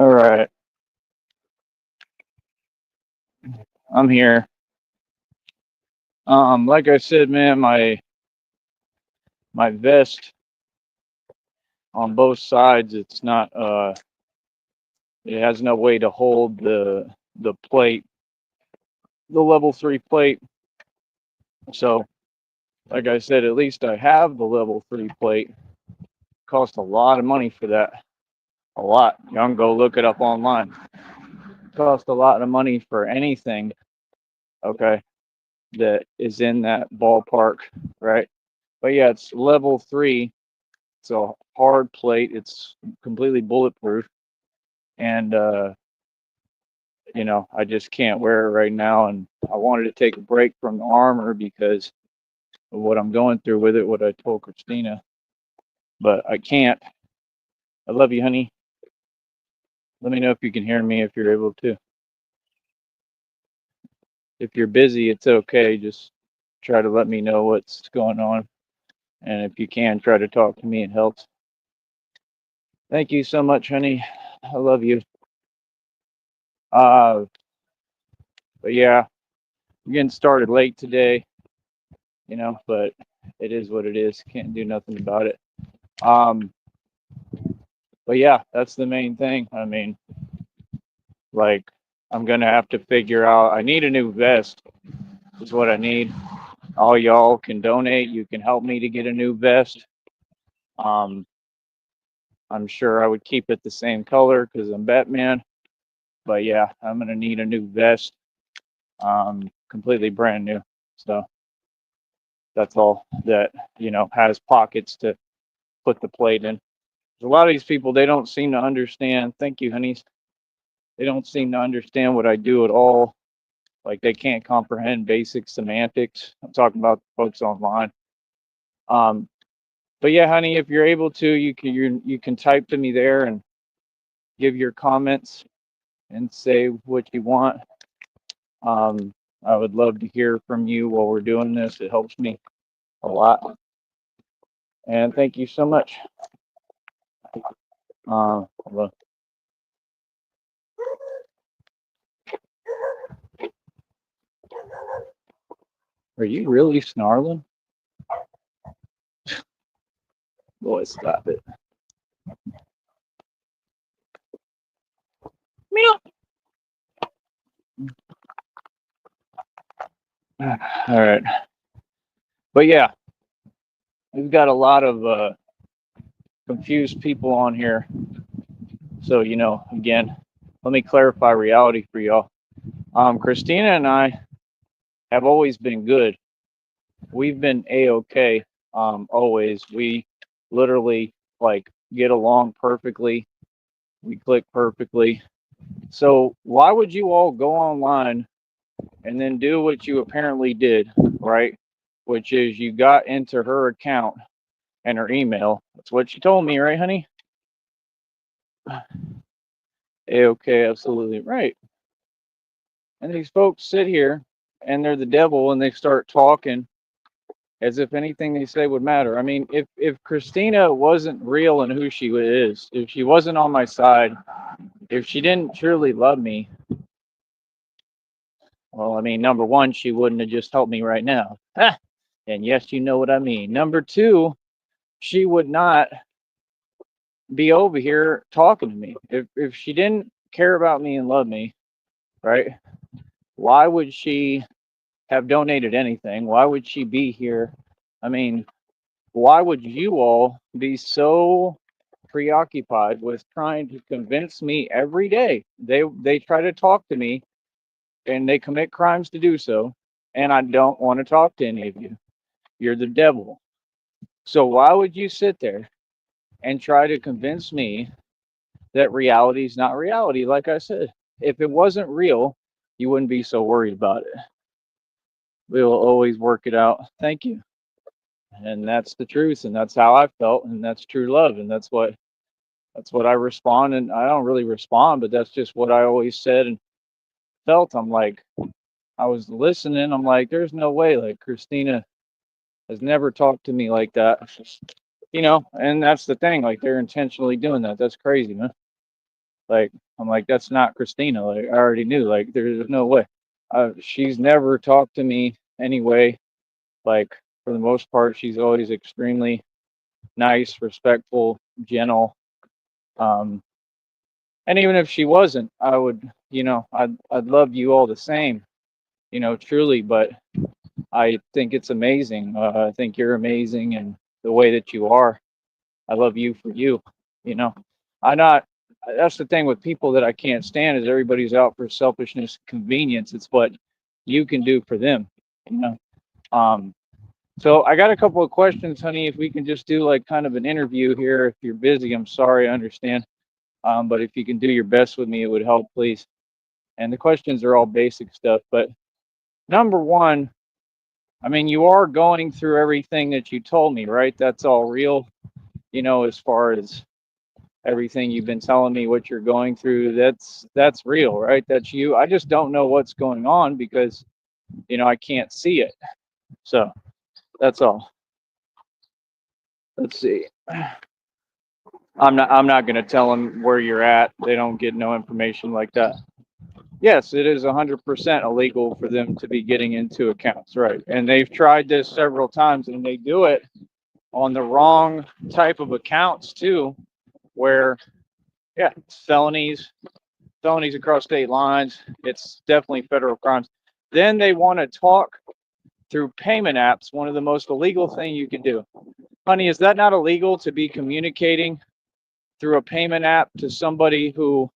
All right, I'm here. Like I said, man, my vest on both sides, it's not it has no way to hold the plate, the level 3 plate. So, like I said, at least I have the level 3 plate. Cost a lot of money for that. A lot. You can go look it up online. Cost a lot of money for anything, okay, that is in that ballpark, right? But yeah, it's level 3. It's a hard plate. It's completely bulletproof. And I just can't wear it right now. And I wanted to take a break from the armor because of what I'm going through with it, what I told Christina. But I can't. I love you, honey. Let me know if you can hear me if you're able to. If you're busy, it's okay. Just try to let me know what's going on. And if you can, try to talk to me. It helps. Thank you so much, honey. I love you. Uh, but yeah, I'm getting started late today, but it is what it is. Can't do nothing about it. Um, but yeah, that's the main thing. I mean, like, I'm gonna have to figure out. I need a new vest. Is what I need. All y'all can donate. You can help me to get a new vest. Um, I'm sure I would keep it the same color because I'm Batman. But yeah, I'm gonna need a new vest. Completely brand new. So that's all that has pockets to put the plate in. A lot of these people, they don't seem to understand. Thank you, honeys. They don't seem to understand what I do at all. Like they can't comprehend basic semantics. I'm talking about the folks online. Um, but yeah, honey, if you're able to, you can type to me there and give your comments and say what you want. Um, I would love to hear from you while we're doing this. It helps me a lot. And thank you so much. Well, are you really snarling? Boy, stop it. Meow. All right. But yeah, we've got a lot of confused people on here. So, again, let me clarify reality for y'all. Christina and I have always been good. We've been a-okay. Always. We literally like get along perfectly. We click perfectly. So why would you all go online and then do what you apparently did, right? Which is you got into her account and her email. That's what she told me, right, honey? A-okay, absolutely right. And these folks sit here and they're the devil and they start talking as if anything they say would matter. I mean, if Christina wasn't real and who she is, if she wasn't on my side, if she didn't truly love me, well, I mean, number one, she wouldn't have just helped me right now. And yes, you know what I mean. Number two, she would not be over here talking to me. If she didn't care about me and love me, right? Why would she have donated anything? Why would she be here? I mean, why would you all be so preoccupied with trying to convince me every day? They try to talk to me and they commit crimes to do so, and I don't want to talk to any of you. You're the devil. So why would you sit there and try to convince me that reality is not reality? Like I said, if it wasn't real, you wouldn't be so worried about it. We will always work it out. Thank you. And that's the truth, and that's how I felt, and that's true love, and that's what I respond. And I don't really respond, but that's just what I always said and felt. I'm like, I was listening. I'm like, there's no way. Like Christina has never talked to me like that, and that's the thing. Like they're intentionally doing that. That's crazy, man. Like, I'm like, that's not Christina. Like, I already knew. Like, there's no way. She's never talked to me anyway. Like, for the most part, she's always extremely nice, respectful, gentle. Um, and even if she wasn't, I would, I'd love you all the same, truly. But I think it's amazing. I think you're amazing, and the way that you are. I love you for you. You know, I not. That's the thing with people that I can't stand is everybody's out for selfishness, convenience. It's what you can do for them. You know. Um, so I got a couple of questions, honey. If we can just do like kind of an interview here. If you're busy, I'm sorry. I understand. But if you can do your best with me, it would help, please. And the questions are all basic stuff. But number one, I mean, you are going through everything that you told me, right? That's all real, as far as everything you've been telling me what you're going through. That's real, right? That's you. I just don't know what's going on because, I can't see it. So that's all. Let's see. I'm not going to tell them where you're at. They don't get no information like that. Yes, it is 100% illegal for them to be getting into accounts, right? And they've tried this several times, and they do it on the wrong type of accounts too, where yeah, felonies across state lines. It's definitely federal crimes. Then they want to talk through payment apps, one of the most illegal thing you can do. Honey, is that not illegal to be communicating through a payment app to somebody who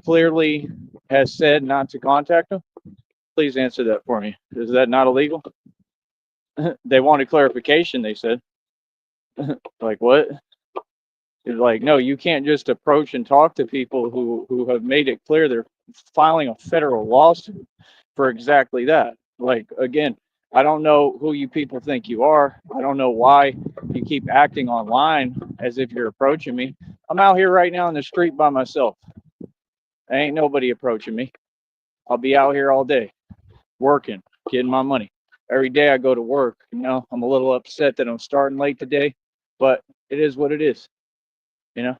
clearly has said not to contact them? Please answer that for me. Is that not illegal? They wanted clarification, they said. Like, what? It's like, no, you can't just approach and talk to people who have made it clear they're filing a federal lawsuit for exactly that. Like, again, I don't know who you people think you are. I don't know why you keep acting online as if you're approaching me. I'm out here right now in the street by myself. There ain't nobody approaching me. I'll be out here all day working, getting my money. Every day I go to work. I'm a little upset that I'm starting late today, but it is what it is. You know,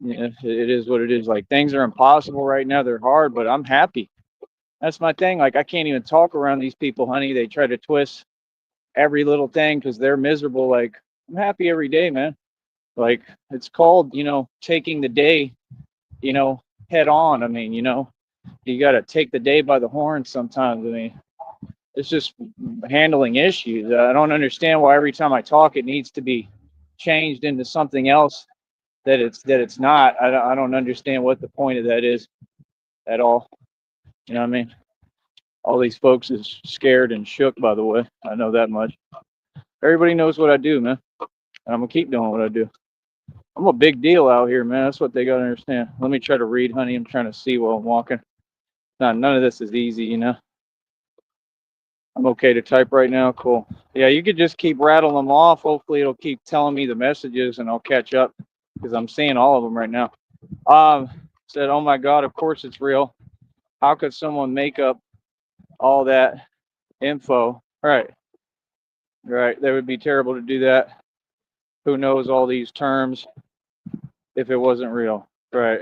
yeah, it is what it is. Like, things are impossible right now. They're hard, but I'm happy. That's my thing. Like, I can't even talk around these people, honey. They try to twist every little thing because they're miserable. Like, I'm happy every day, man. Like, it's called, taking the day, head on. I mean, you got to take the day by the horns sometimes. I mean, it's just handling issues. I don't understand why every time I talk, it needs to be changed into something else that it's not. I don't understand what the point of that is at all. You know what I mean? All these folks is scared and shook, by the way. I know that much. Everybody knows what I do, man. And I'm gonna keep doing what I do. I'm a big deal out here, man. That's what they gotta understand. Let me try to read, honey. I'm trying to see while I'm walking. None of this is easy. I'm okay to type right now. Cool. Yeah, you could just keep rattling them off. Hopefully it'll keep telling me the messages and I'll catch up because I'm seeing all of them right now. Said, oh my God, of course it's real. How could someone make up all that info? Right. That would be terrible to do that. Who knows all these terms if it wasn't real? Right.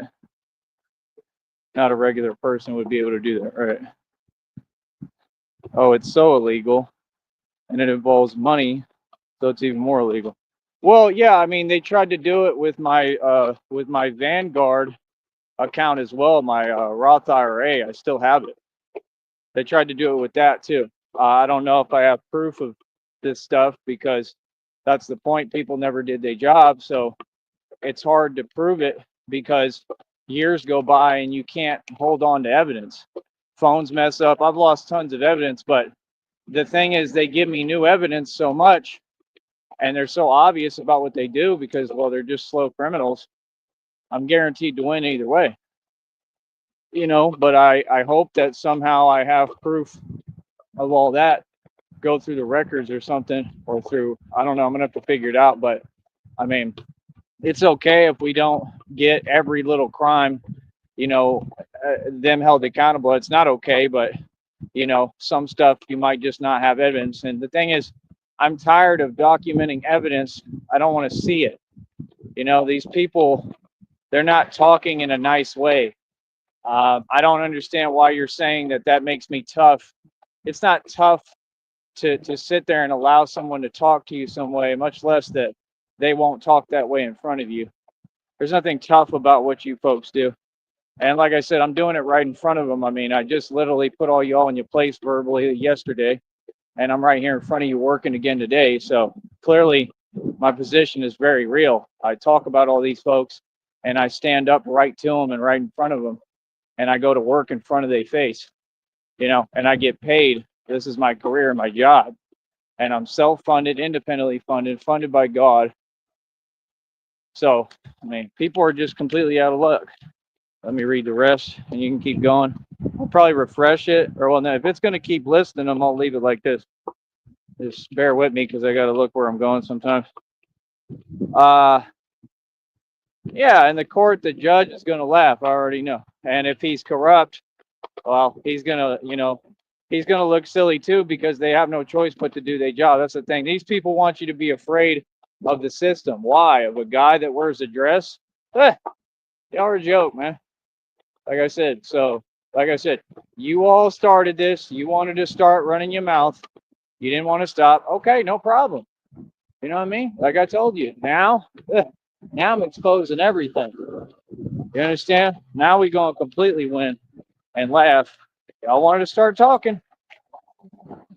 Not a regular person would be able to do that. Right. Oh, it's so illegal and it involves money, so it's even more illegal. Well, yeah, I mean, they tried to do it with my Vanguard account as well, my Roth IRA. I still have it. They tried to do it with that too. I don't know if I have proof of this stuff because that's the point. People never did their job, so it's hard to prove it because years go by and you can't hold on to evidence. Phones mess up. I've lost tons of evidence, but the thing is, they give me new evidence so much, and they're so obvious about what they do because, well, they're just slow criminals. I'm guaranteed to win either way. But I hope that somehow I have proof of all that, go through the records or something, or through, I don't know, I'm gonna have to figure it out. But I mean, it's okay if we don't get every little crime, them held accountable. It's not okay, but some stuff you might just not have evidence. And the thing is, I'm tired of documenting evidence. I don't want to see it. These people They're not talking in a nice way. I don't understand why you're saying that that makes me tough. It's not tough to sit there and allow someone to talk to you some way, much less that they won't talk that way in front of you. There's nothing tough about what you folks do. And like I said, I'm doing it right in front of them. I mean, I just literally put all y'all in your place verbally yesterday, and I'm right here in front of you working again today. So clearly, my position is very real. I talk about all these folks, and I stand up right to them and right in front of them, and I go to work in front of their face, and I get paid. This is my career, my job, and I'm self-funded, independently funded, funded by God. So, I mean, people are just completely out of luck. Let me read the rest, and you can keep going. I'll probably refresh it, or well, no, if it's going to keep listening, I'll leave it like this. Just bear with me because I got to look where I'm going sometimes. Yeah, in the court, the judge is going to laugh. I already know. And if he's corrupt, well, he's going to, he's going to look silly too because they have no choice but to do their job. That's the thing. These people want you to be afraid of the system. Why? Of a guy that wears a dress? Y'all are a joke, man. Like I said, you all started this. You wanted to start running your mouth. You didn't want to stop. Okay, no problem. You know what I mean? Like I told you, now I'm exposing everything. You understand? Now we going to completely win and laugh. Y'all wanted to start talking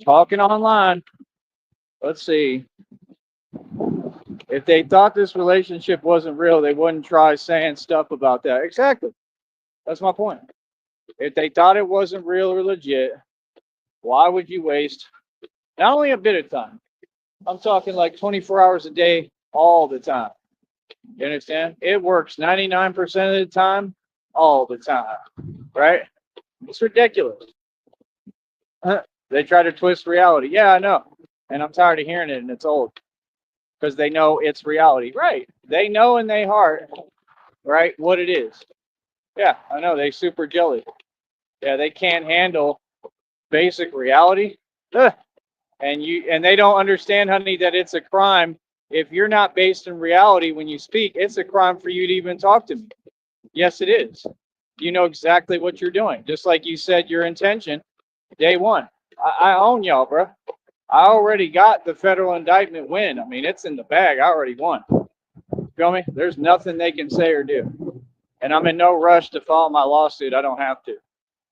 online. Let's see. If they thought this relationship wasn't real, they wouldn't try saying stuff about that. Exactly. That's my point. If they thought it wasn't real or legit, why would you waste not only a bit of time? I'm talking like 24 hours a day, all the time. You understand? It works 99% of the time, all the time. Right? It's ridiculous. They try to twist reality. Yeah, I know. And I'm tired of hearing it, and it's old. Because they know it's reality. Right. They know in their heart, right, what it is. Yeah, I know. They super jelly. Yeah, they can't handle basic reality. And they don't understand, honey, that it's a crime. If you're not based in reality when you speak, it's a crime for you to even talk to me. Yes, it is. You know exactly what you're doing. Just like you said your intention day one. I own y'all, bro. I already got the federal indictment win. I mean, it's in the bag. I already won. Feel me? There's nothing they can say or do. And I'm in no rush to file my lawsuit. I don't have to.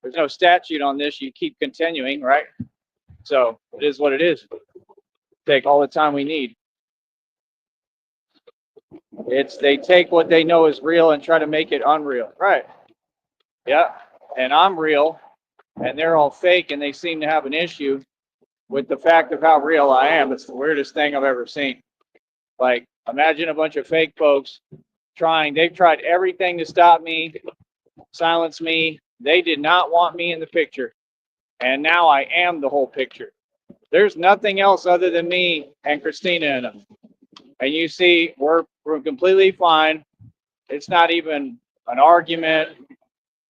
There's no statute on this. You keep continuing, right? So it is what it is. Take all the time we need. They take what they know is real and try to make it unreal. Right. Yeah. And I'm real and they're all fake and they seem to have an issue with the fact of how real I am. It's the weirdest thing I've ever seen. Like, imagine a bunch of fake folks they've tried everything to stop me, silence me. They did not want me in the picture. And now I am the whole picture. There's nothing else other than me and Christina in them. And you see, we're completely fine. It's not even an argument.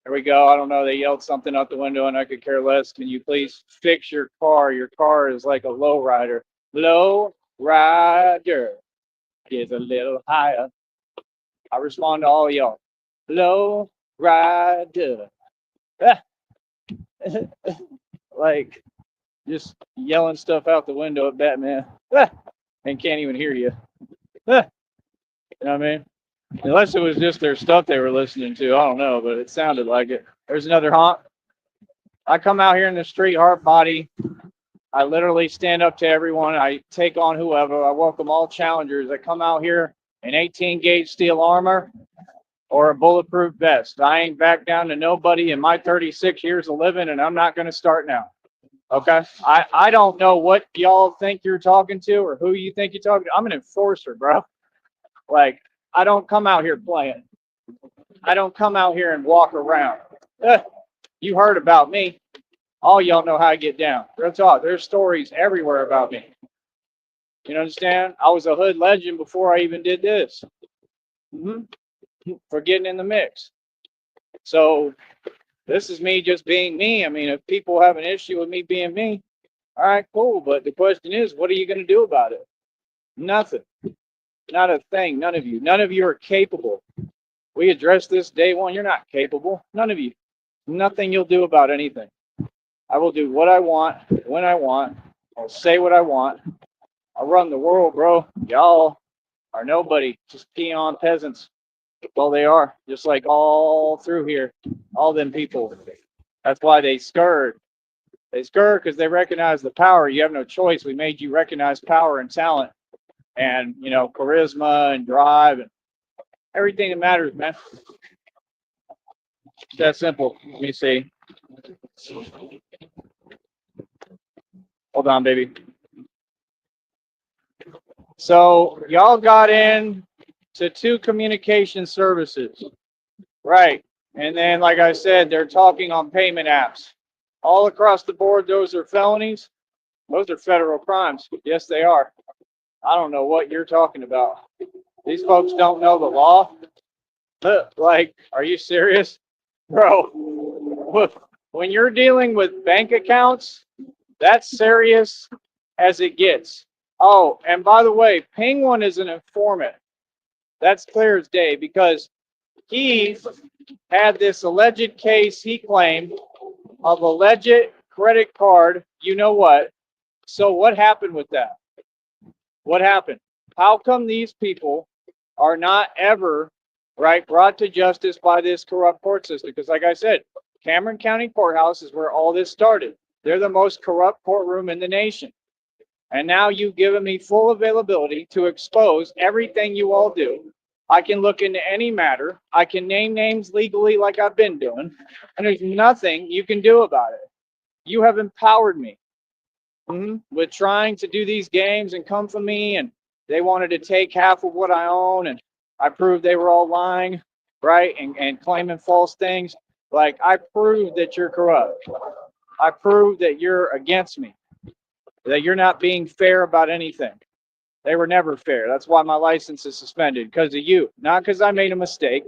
There we go. I don't know. They yelled something out the window and I could care less. Can you please fix your car? Your car is like a low rider. Low rider. Get a little higher. I respond to all y'all. Low rider. Like just yelling stuff out the window at Batman. And can't even hear you. You know what I mean? Unless it was just their stuff they were listening to. I don't know, but it sounded like it. There's another honk. I come out here in the street, hard body. I literally stand up to everyone. I take on whoever. I welcome all challengers. I come out here in 18 gauge steel armor or a bulletproof vest. I ain't back down to nobody in my 36 years of living, and I'm not going to start now. Okay? I don't know what y'all think you're talking to or who you think you're talking to. I'm an enforcer, bro. Like, I don't come out here playing. I don't come out here and walk around. You heard about me. All y'all know how I get down. Real talk. There's stories everywhere about me. You understand? I was a hood legend before I even did this. For getting in the mix. So this is me just being me. I mean, if people have an issue with me being me, all right, cool. But the question is, what are you going to do about it? Nothing. Not a thing. None of you. None of you are capable. We addressed this day one. You're not capable. None of you. Nothing you'll do about anything. I will do what I want, when I want. I'll say what I want. I run the world, bro. Y'all are nobody. Just peon peasants. Well, they are. Just like all through here. All them people. That's why they scared. They scared because they recognize the power. You have no choice. We made you recognize power and talent and, charisma and drive and everything that matters, man. It's that simple. Let me see. Hold on, baby. So y'all got in to 2 communication services, right? And then, like I said, they're talking on payment apps. All across the board, those are felonies. Those are federal crimes. Yes, they are. I don't know what you're talking about. These folks don't know the law. Like, are you serious? Bro, when you're dealing with bank accounts, that's serious as it gets. Oh, and by the way, Penguin is an informant. That's clear as day because he had this alleged case he claimed of alleged credit card, you know what. So what happened with that? What happened? How come these people are not ever, right, brought to justice by this corrupt court system? Because like I said, Cameron County Courthouse is where all this started. They're the most corrupt courtroom in the nation. And now you've given me full availability to expose everything you all do. I can look into any matter. I can name names legally like I've been doing. And there's nothing you can do about it. You have empowered me with trying to do these games and come for me. And they wanted to take half of what I own. And I proved they were all lying, right? And claiming false things. Like, I proved that you're corrupt. I proved that you're against me. That you're not being fair about anything. They were never fair. That's why my license is suspended, because of you. Not because I made a mistake.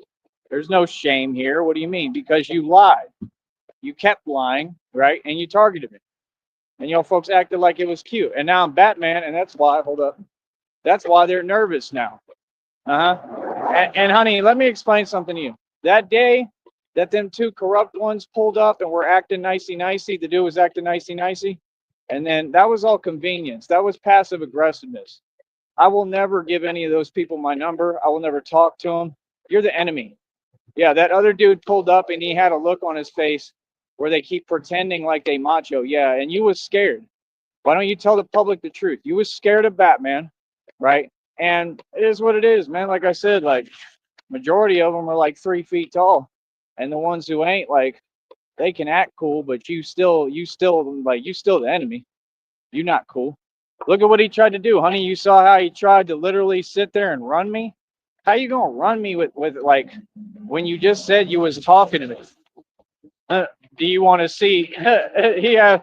There's no shame here. What do you mean? Because you lied. You kept lying, right? And you targeted me. And y'all folks acted like it was cute. And now I'm Batman, and that's why, hold up. That's why they're nervous now. And honey, let me explain something to you. That day that them 2 corrupt ones pulled up and were acting nicey-nicey, the dude was acting nicey-nicey. And then that was all convenience. That was passive aggressiveness. I will never give any of those people my number. I will never talk to them. You're the enemy. Yeah, that other dude pulled up and he had a look on his face where they keep pretending like they macho. Yeah, and you was scared. Why don't you tell the public the truth? You was scared of Batman, right? And it is what it is, man. Like I said, like, majority of them are like 3 feet tall. And the ones who ain't, like, they can act cool, but you still the enemy. You're not cool. Look at what he tried to do, honey. You saw how he tried to literally sit there and run me. How you gonna run me with like when you just said you was talking to me? Do you want to see? Do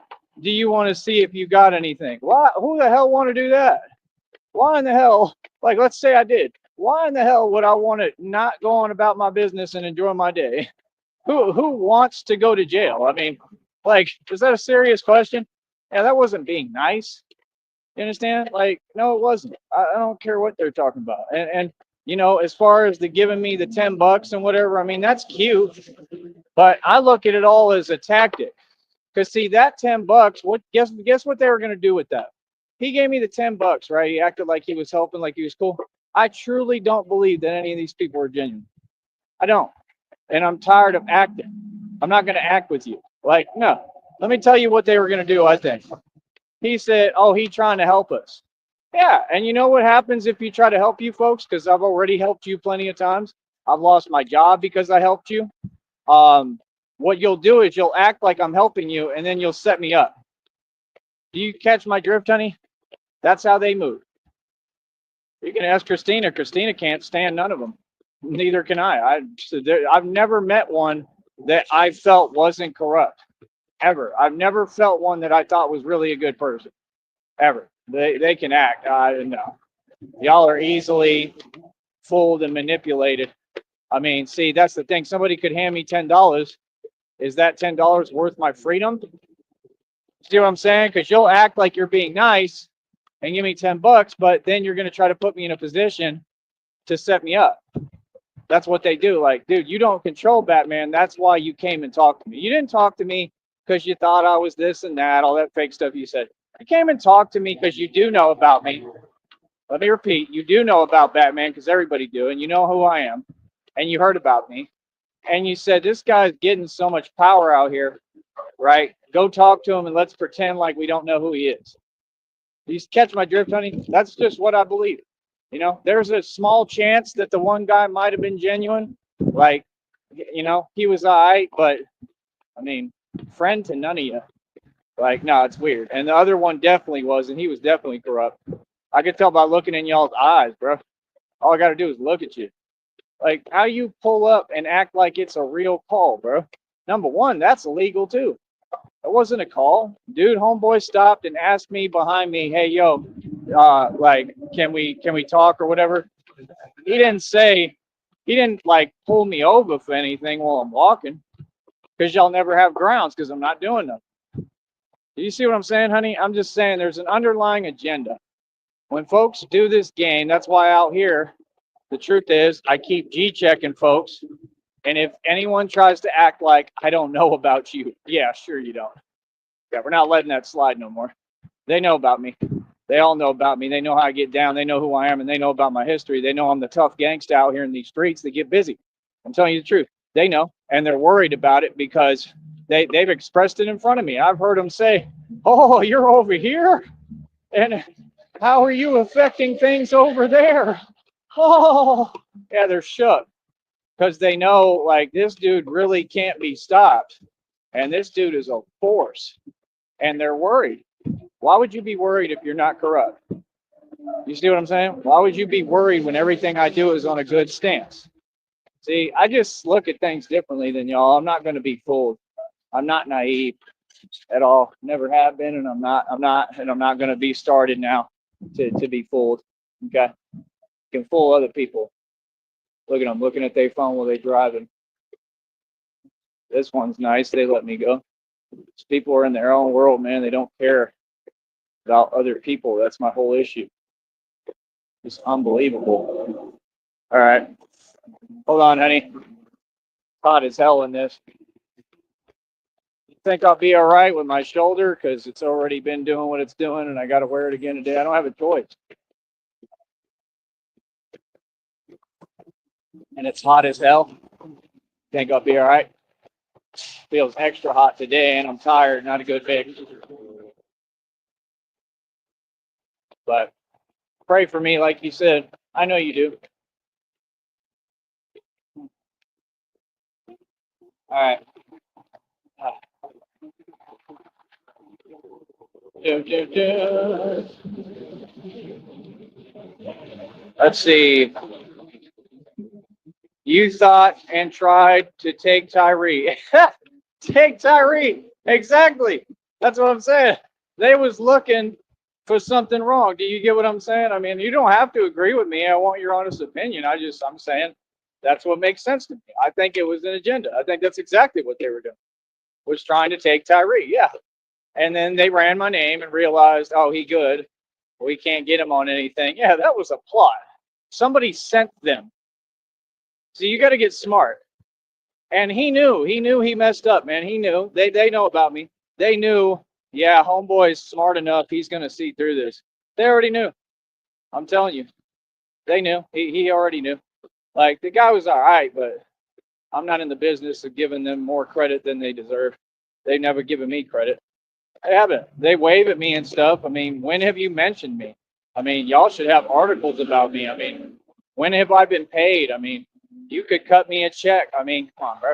you want to see if you got anything? Why? Who the hell want to do that? Why in the hell? Like, let's say I did. Why in the hell would I want to not go on about my business and enjoy my day? Who wants to go to jail? I mean, like, is that a serious question? Yeah, that wasn't being nice. You understand? Like, no, it wasn't. I don't care what they're talking about. And as far as the giving me the $10 and whatever, I mean, that's cute. But I look at it all as a tactic. Because see, that $10, guess what they were gonna do with that? He gave me the $10, right? He acted like he was helping, like he was cool. I truly don't believe that any of these people are genuine. I don't. And I'm tired of acting. I'm not gonna act with you. Like, no. Let me tell you what they were gonna do, I think. He said, oh, he trying to help us. Yeah, and you know what happens if you try to help you folks? Because I've already helped you plenty of times. I've lost my job because I helped you. What you'll do is you'll act like I'm helping you, and then you'll set me up. Do you catch my drift, honey? That's how they move. You can ask Christina. Christina can't stand none of them. Neither can I. I've never met one that I felt wasn't corrupt. Ever. I've never felt one that I thought was really a good person. Ever. They can act. No. Y'all are easily fooled and manipulated. I mean, see, that's the thing. Somebody could hand me $10. Is that $10 worth my freedom? See what I'm saying? Because you'll act like you're being nice and give me $10, but then you're going to try to put me in a position to set me up. That's what they do. Like, dude, you don't control Batman. That's why you came and talked to me. You didn't talk to me because you thought I was this and that, all that fake stuff you said. You came and talked to me because you do know about me. Let me repeat, you do know about Batman because everybody do, and you know who I am, and you heard about me, and you said, this guy's getting so much power out here, right? Go talk to him and let's pretend like we don't know who he is. You catch my drift, honey? That's just what I believe. You know, there's a small chance that the one guy might have been genuine. Like, you know, he was all right, but I mean, friend to none of you. Like, no, it's weird. And the other one definitely was, and he was definitely corrupt. I could tell by looking in y'all's eyes, bro. All I got to do is look at you. Like, how you pull up and act like it's a real call, bro? Number one, that's illegal too. It wasn't a call. Dude, homeboy stopped and asked me behind me, hey, yo, like, can we talk or whatever? He didn't like pull me over for anything while I'm walking, because y'all never have grounds because I'm not doing nothing. Do you see what I'm saying, honey? I'm just saying there's an underlying agenda. When folks do this game, that's why out here, the truth is I keep G-checking folks. And if anyone tries to act like I don't know about you, yeah, sure you don't. Yeah, we're not letting that slide no more. They know about me. They all know about me. They know how I get down. They know who I am, and they know about my history. They know I'm the tough gangsta out here in these streets that get busy. I'm telling you the truth. They know, and they're worried about it because they've expressed it in front of me. I've heard them say, oh, you're over here? And how are you affecting things over there? Oh, yeah, they're shook because they know, like, this dude really can't be stopped. And this dude is a force. And they're worried. Why would you be worried if you're not corrupt? You see what I'm saying? Why would you be worried when everything I do is on a good stance? See, I just look at things differently than y'all. I'm not going to be fooled. I'm not naive at all. Never have been, and I'm not going to be started now to be fooled. Okay? You can fool other people. Look at them looking at their phone while they're driving. This one's nice. They let me go. These people are in their own world, man. They don't care about other people. That's my whole issue. It's unbelievable. All right. Hold on, honey. Hot as hell in this. You think I'll be all right with my shoulder because it's already been doing what it's doing and I got to wear it again today? I don't have a choice. And it's hot as hell. Think I'll be all right? Feels extra hot today and I'm tired. Not a good mix. But pray for me, like you said. I know you do. All right. Let's see. You thought and tried to take Tyree. Take Tyree. Exactly. That's what I'm saying. They was looking for something wrong. Do you get what I'm saying? I mean, you don't have to agree with me. I want your honest opinion. I'm saying that's what makes sense to me. I think it was an agenda. I think that's exactly what they were doing. Was trying to take Tyree. Yeah. And then they ran my name and realized, oh, he good. We can't get him on anything. Yeah, that was a plot. Somebody sent them. So you got to get smart. And he knew he messed up, man. He knew. They know about me. They knew, yeah, homeboy's smart enough. He's going to see through this. They already knew. I'm telling you. They knew. He already knew. Like, the guy was all right, but I'm not in the business of giving them more credit than they deserve. They've never given me credit. They haven't. They wave at me and stuff. I mean, when have you mentioned me? I mean, y'all should have articles about me. I mean, when have I been paid? I mean, you could cut me a check. I mean, come on, bro.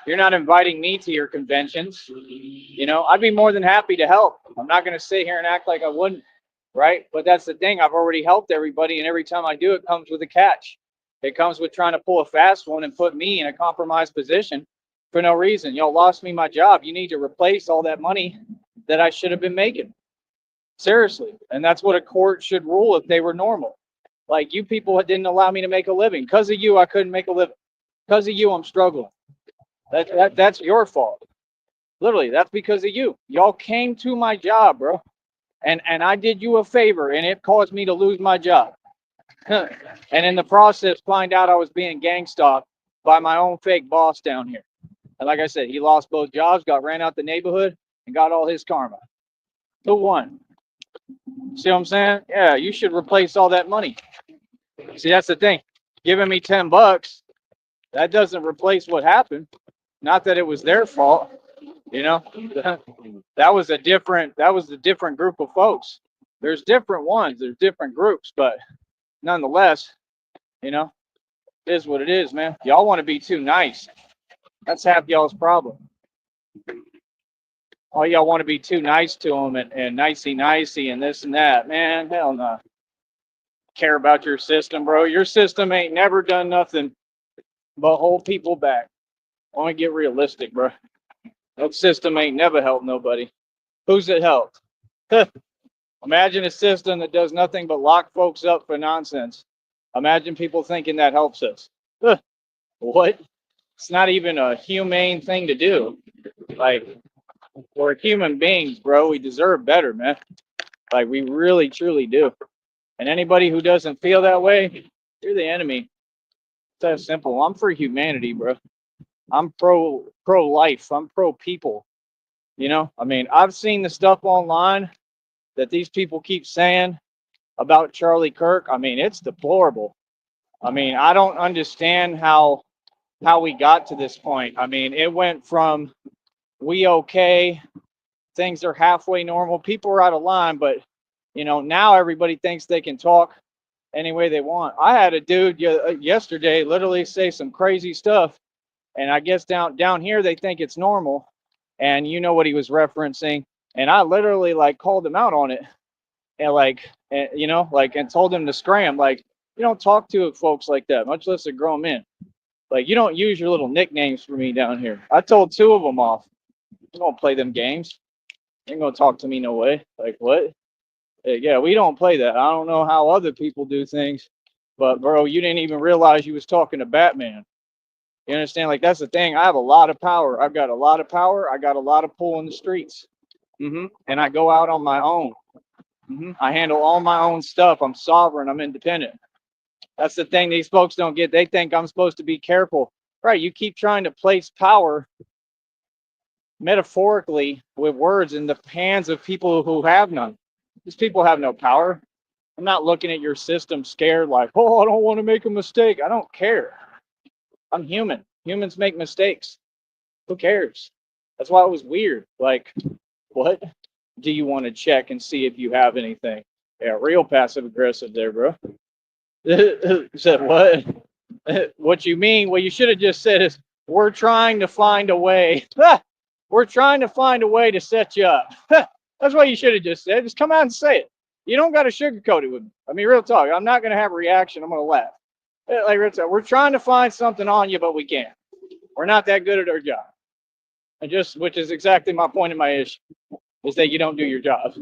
You're not inviting me to your conventions. You know, I'd be more than happy to help. I'm not going to sit here and act like I wouldn't, right? But that's the thing. I've already helped everybody, and every time I do, it comes with a catch. It comes with trying to pull a fast one and put me in a compromised position for no reason. Y'all lost me my job. You need to replace all that money that I should have been making. Seriously. And that's what a court should rule if they were normal. Like, you people didn't allow me to make a living. Because of you, I couldn't make a living. Because of you, I'm struggling. That's your fault. Literally, that's because of you. Y'all came to my job, bro. And I did you a favor, and it caused me to lose my job. And in the process, find out I was being gang stalked by my own fake boss down here. And like I said, he lost both jobs, got ran out the neighborhood, and got all his karma. Who won? See what I'm saying? Yeah, you should replace all that money. See, that's the thing. Giving me $10, that doesn't replace what happened. Not that it was their fault, you know. That was a different group of folks. There's different ones, there's different groups, but nonetheless, you know, it is what it is, man. Y'all want to be too nice. That's half y'all's problem. All y'all want to be too nice to them and nicey and this and that. Man, hell no. Care about your system, bro. Your system ain't never done nothing but hold people back. I want to get realistic, bro. That system ain't never helped nobody. Who's it helped? Imagine a system that does nothing but lock folks up for nonsense. Imagine people thinking that helps us. What? It's not even a humane thing to do. Like, we're human beings, bro. We deserve better, man. Like, we really, truly do. And anybody who doesn't feel that way, you're the enemy. It's that simple. I'm for humanity, bro. I'm pro life. I'm pro people. You know, I mean, I've seen the stuff online that these people keep saying about Charlie Kirk. I mean, it's deplorable. I mean, I don't understand how we got to this point. I mean, it went from we okay, things are halfway normal, people are out of line, but you know, now everybody thinks they can talk any way they want. I had a dude yesterday literally say some crazy stuff, and I guess down here they think it's normal, and you know what he was referencing, and I literally like called him out on it, and you know, like, and told him to scram. Like, you don't talk to folks like that, much less a grown man. Like, you don't use your little nicknames for me down here. I told two of them off. You don't play them games. You ain't gonna talk to me no way. Like, what? Yeah, we don't play that. I don't know how other people do things, but bro, you didn't even realize you was talking to Batman. You understand? Like, that's the thing. I have a lot of power. I've got a lot of power. I got a lot of pull in the streets. And I go out on my own. I handle all my own stuff. I'm sovereign. I'm independent. That's the thing these folks don't get. They think I'm supposed to be careful. Right? You keep trying to place power metaphorically with words in the hands of people who have none. These people have no power. I'm not looking at your system scared like, oh, I don't want to make a mistake. I don't care. I'm human. Humans make mistakes. Who cares? That's why it was weird. Like, what? Do you want to check and see if you have anything? Yeah, real passive aggressive there, bro. Said what? What you mean? What you should have just said is, we're trying to find a way. We're trying to find a way to set you up. That's what you should have just said. Just come out and say it. You don't got to sugarcoat it with me. I mean, real talk. I'm not going to have a reaction. I'm going to laugh. Like real talk. We're trying to find something on you, but we can't. We're not that good at our job. And just, which is exactly my point in my issue, is that you don't do your job.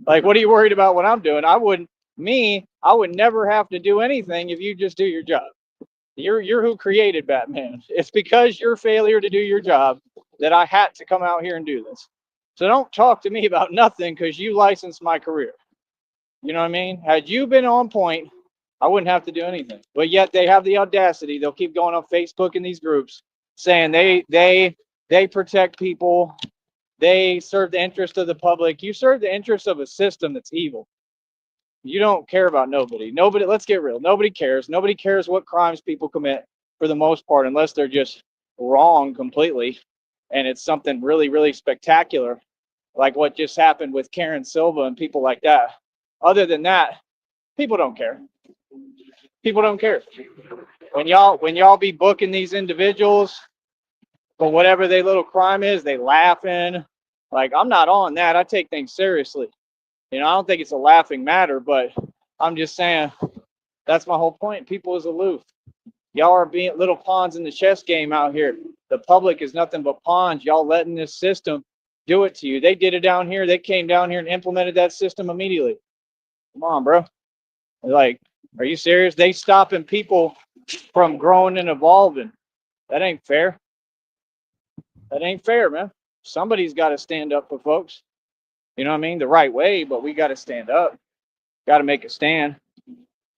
Like, what are you worried about what I'm doing? I would never have to do anything if you just do your job. You're who created Batman. It's because your failure to do your job that I had to come out here and do this. So don't talk to me about nothing because you licensed my career. You know what I mean? Had you been on point, I wouldn't have to do anything. But yet they have the audacity. They'll keep going on Facebook in these groups saying they protect people. They serve the interest of the public. You serve the interest of a system that's evil. You don't care about nobody. Nobody, let's get real. Nobody cares. Nobody cares what crimes people commit for the most part, unless they're just wrong completely. And it's something really, really spectacular, like what just happened with Karen Silva and people like that. Other than that, people don't care. People don't care. When y'all be booking these individuals for whatever their little crime is, they laughing. Like, I'm not on that. I take things seriously. You know, I don't think it's a laughing matter, but I'm just saying that's my whole point. People is aloof. Y'all are being little pawns in the chess game out here. The public is nothing but pawns. Y'all letting this system do it to you. They did it down here. They came down here and implemented that system immediately. Come on, bro. Like, are you serious? They stopping people from growing and evolving. That ain't fair. That ain't fair, man. Somebody's got to stand up for folks. You know what I mean? The right way, but we got to stand up. Got to make a stand.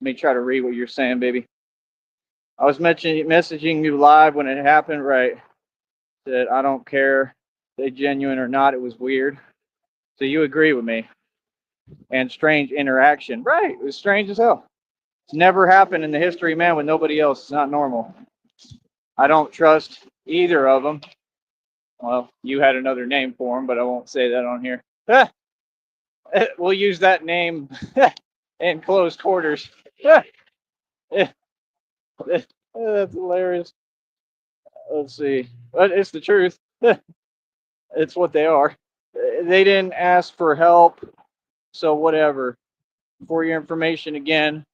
Let me try to read what you're saying, baby. I was messaging you live when it happened, right? Said, I don't care if they genuine or not. It was weird. So you agree with me. And strange interaction. Right. It was strange as hell. It's never happened in the history of man with nobody else. It's not normal. I don't trust either of them. Well, you had another name for them, but I won't say that on here. We'll use that name in close quarters. That's hilarious. Let's see. But it's the truth. It's what they are. They didn't ask for help, so whatever. For your information again,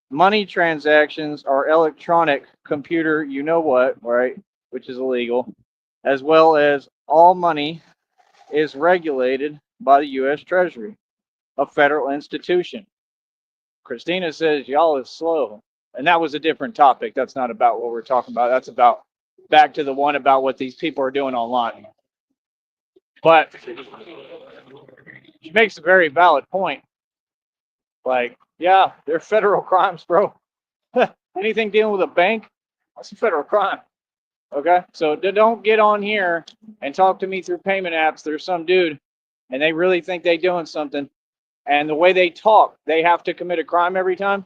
money transactions are electronic computer, you know what, right? Which is illegal, as well as all money is regulated by the U.S. Treasury, a federal institution. Christina says y'all is slow, and that was a different topic. That's not about what we're talking about. That's about back to the one about what these people are doing online. But she makes a very valid point. Like, yeah, they're federal crimes, bro. Anything dealing with a bank, that's a federal crime. Okay, so don't get on here and talk to me through payment apps. There's some dude, and they really think they doing something, and the way they talk, they have to commit a crime every time.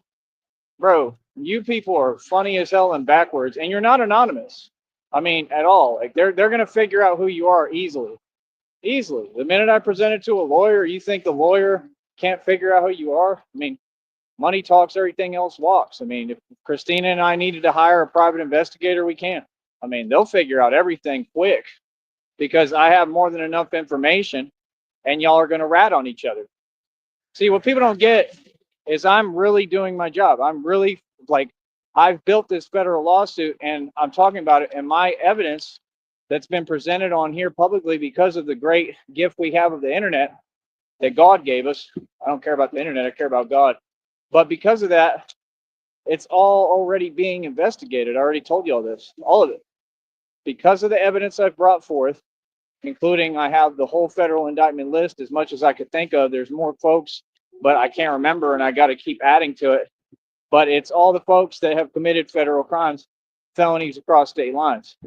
Bro, you people are funny as hell and backwards, and you're not anonymous. I mean, at all. Like they're gonna figure out who you are easily. Easily. The minute I present it to a lawyer, you think the lawyer can't figure out who you are? I mean, money talks, everything else walks. I mean, if Christina and I needed to hire a private investigator, we can. I mean, they'll figure out everything quick because I have more than enough information and y'all are going to rat on each other. See, what people don't get is I'm really doing my job. I'm really like, I've built this federal lawsuit and I'm talking about it, and my evidence that's been presented on here publicly because of the great gift we have of the internet that God gave us. I don't care about the internet, I care about God. But because of that, it's all already being investigated. I already told you all this, all of it. Because of the evidence I've brought forth, including I have the whole federal indictment list as much as I could think of. There's more folks, but I can't remember, and I got to keep adding to it. But it's all the folks that have committed federal crimes, felonies across state lines.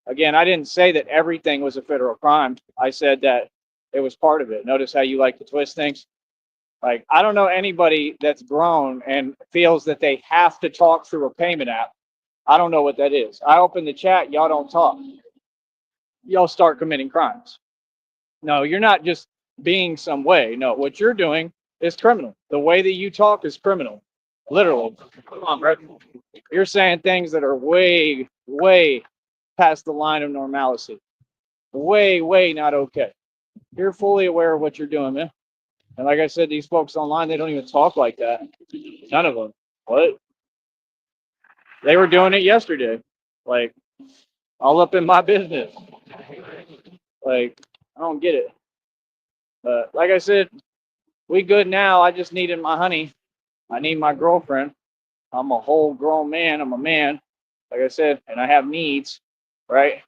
Again, I didn't say that everything was a federal crime. I said that it was part of it. Notice how you like to twist things? Like, I don't know anybody that's grown and feels that they have to talk through a payment app. I don't know what that is. I open the chat, y'all don't talk. Y'all start committing crimes. No, you're not just being some way. No, what you're doing is criminal. The way that you talk is criminal. Literally. Come on, bro. You're saying things that are way, way past the line of normalcy. Way, way not okay. You're fully aware of what you're doing, man. And like I said, these folks online, they don't even talk like that. None of them. What? They were doing it yesterday. Like, all up in my business. Like, I don't get it. But like I said, we good now. I just needed my honey. I need my girlfriend. I'm a whole grown man. I'm a man. Like I said, and I have needs, right?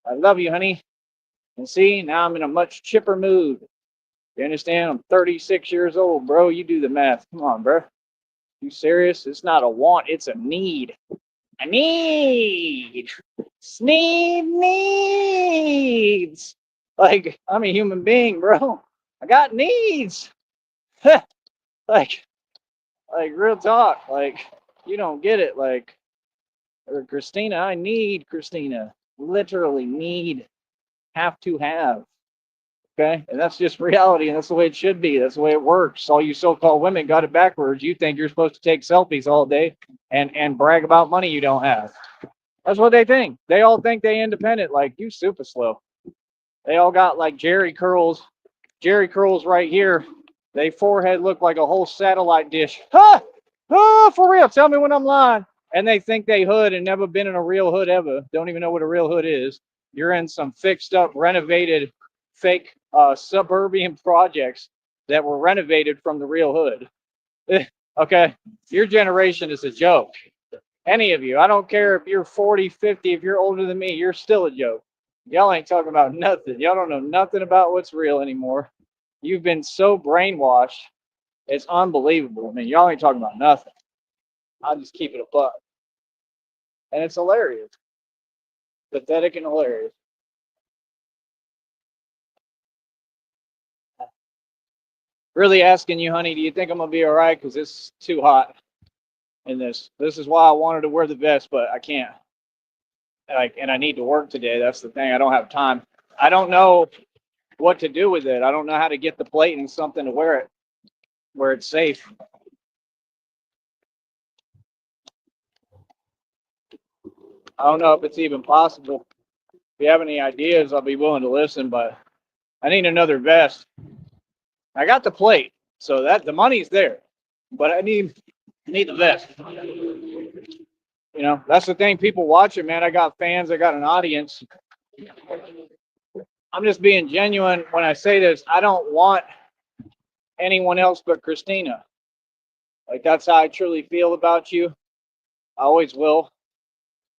I love you, honey. And see, now I'm in a much chipper mood. You understand? I'm 36 years old, bro. You do the math. Come on, bro. You serious? It's not a want, it's a need. A need. Sneed needs. Like, I'm a human being, bro. I got needs. like real talk. Like, you don't get it. Like, or Christina, I need Christina. Literally need. Have to have. Okay, and that's just reality, and that's the way it should be. That's the way it works. All you so-called women got it backwards. You think you're supposed to take selfies all day and brag about money you don't have. That's what they think. They all think they independent. Like, you super slow. They all got like Jerry curls right here. They forehead look like a whole satellite dish. Ha! Oh, for real. Tell me when I'm lying. And they think they hood and never been in a real hood ever. Don't even know what a real hood is. You're in some fixed up, renovated, fake suburban projects that were renovated from the real hood. Okay, your generation is a joke. Any of you, I don't care if you're 40, 50, if you're older than me, you're still a joke. Y'all ain't talking about nothing. Y'all don't know nothing about what's real anymore. You've been so brainwashed, it's unbelievable. I mean, y'all ain't talking about nothing. I'll just keep it a buck. And it's hilarious. Pathetic and hilarious. Really asking you, honey, do you think I'm gonna be all right? Because it's too hot in this. This is why I wanted to wear the vest, but I can't. Like, and I need to work today. That's the thing. I don't have time. I don't know what to do with it. I don't know how to get the plate and something to wear it where it's safe. I don't know if it's even possible. If you have any ideas, I'll be willing to listen, but I need another vest. I got the plate, so that the money's there, but I need the vest. You know, that's the thing. People watch it, man. I got fans. I got an audience. I'm just being genuine when I say this. I don't want anyone else but Christina. Like, that's how I truly feel about you. I always will,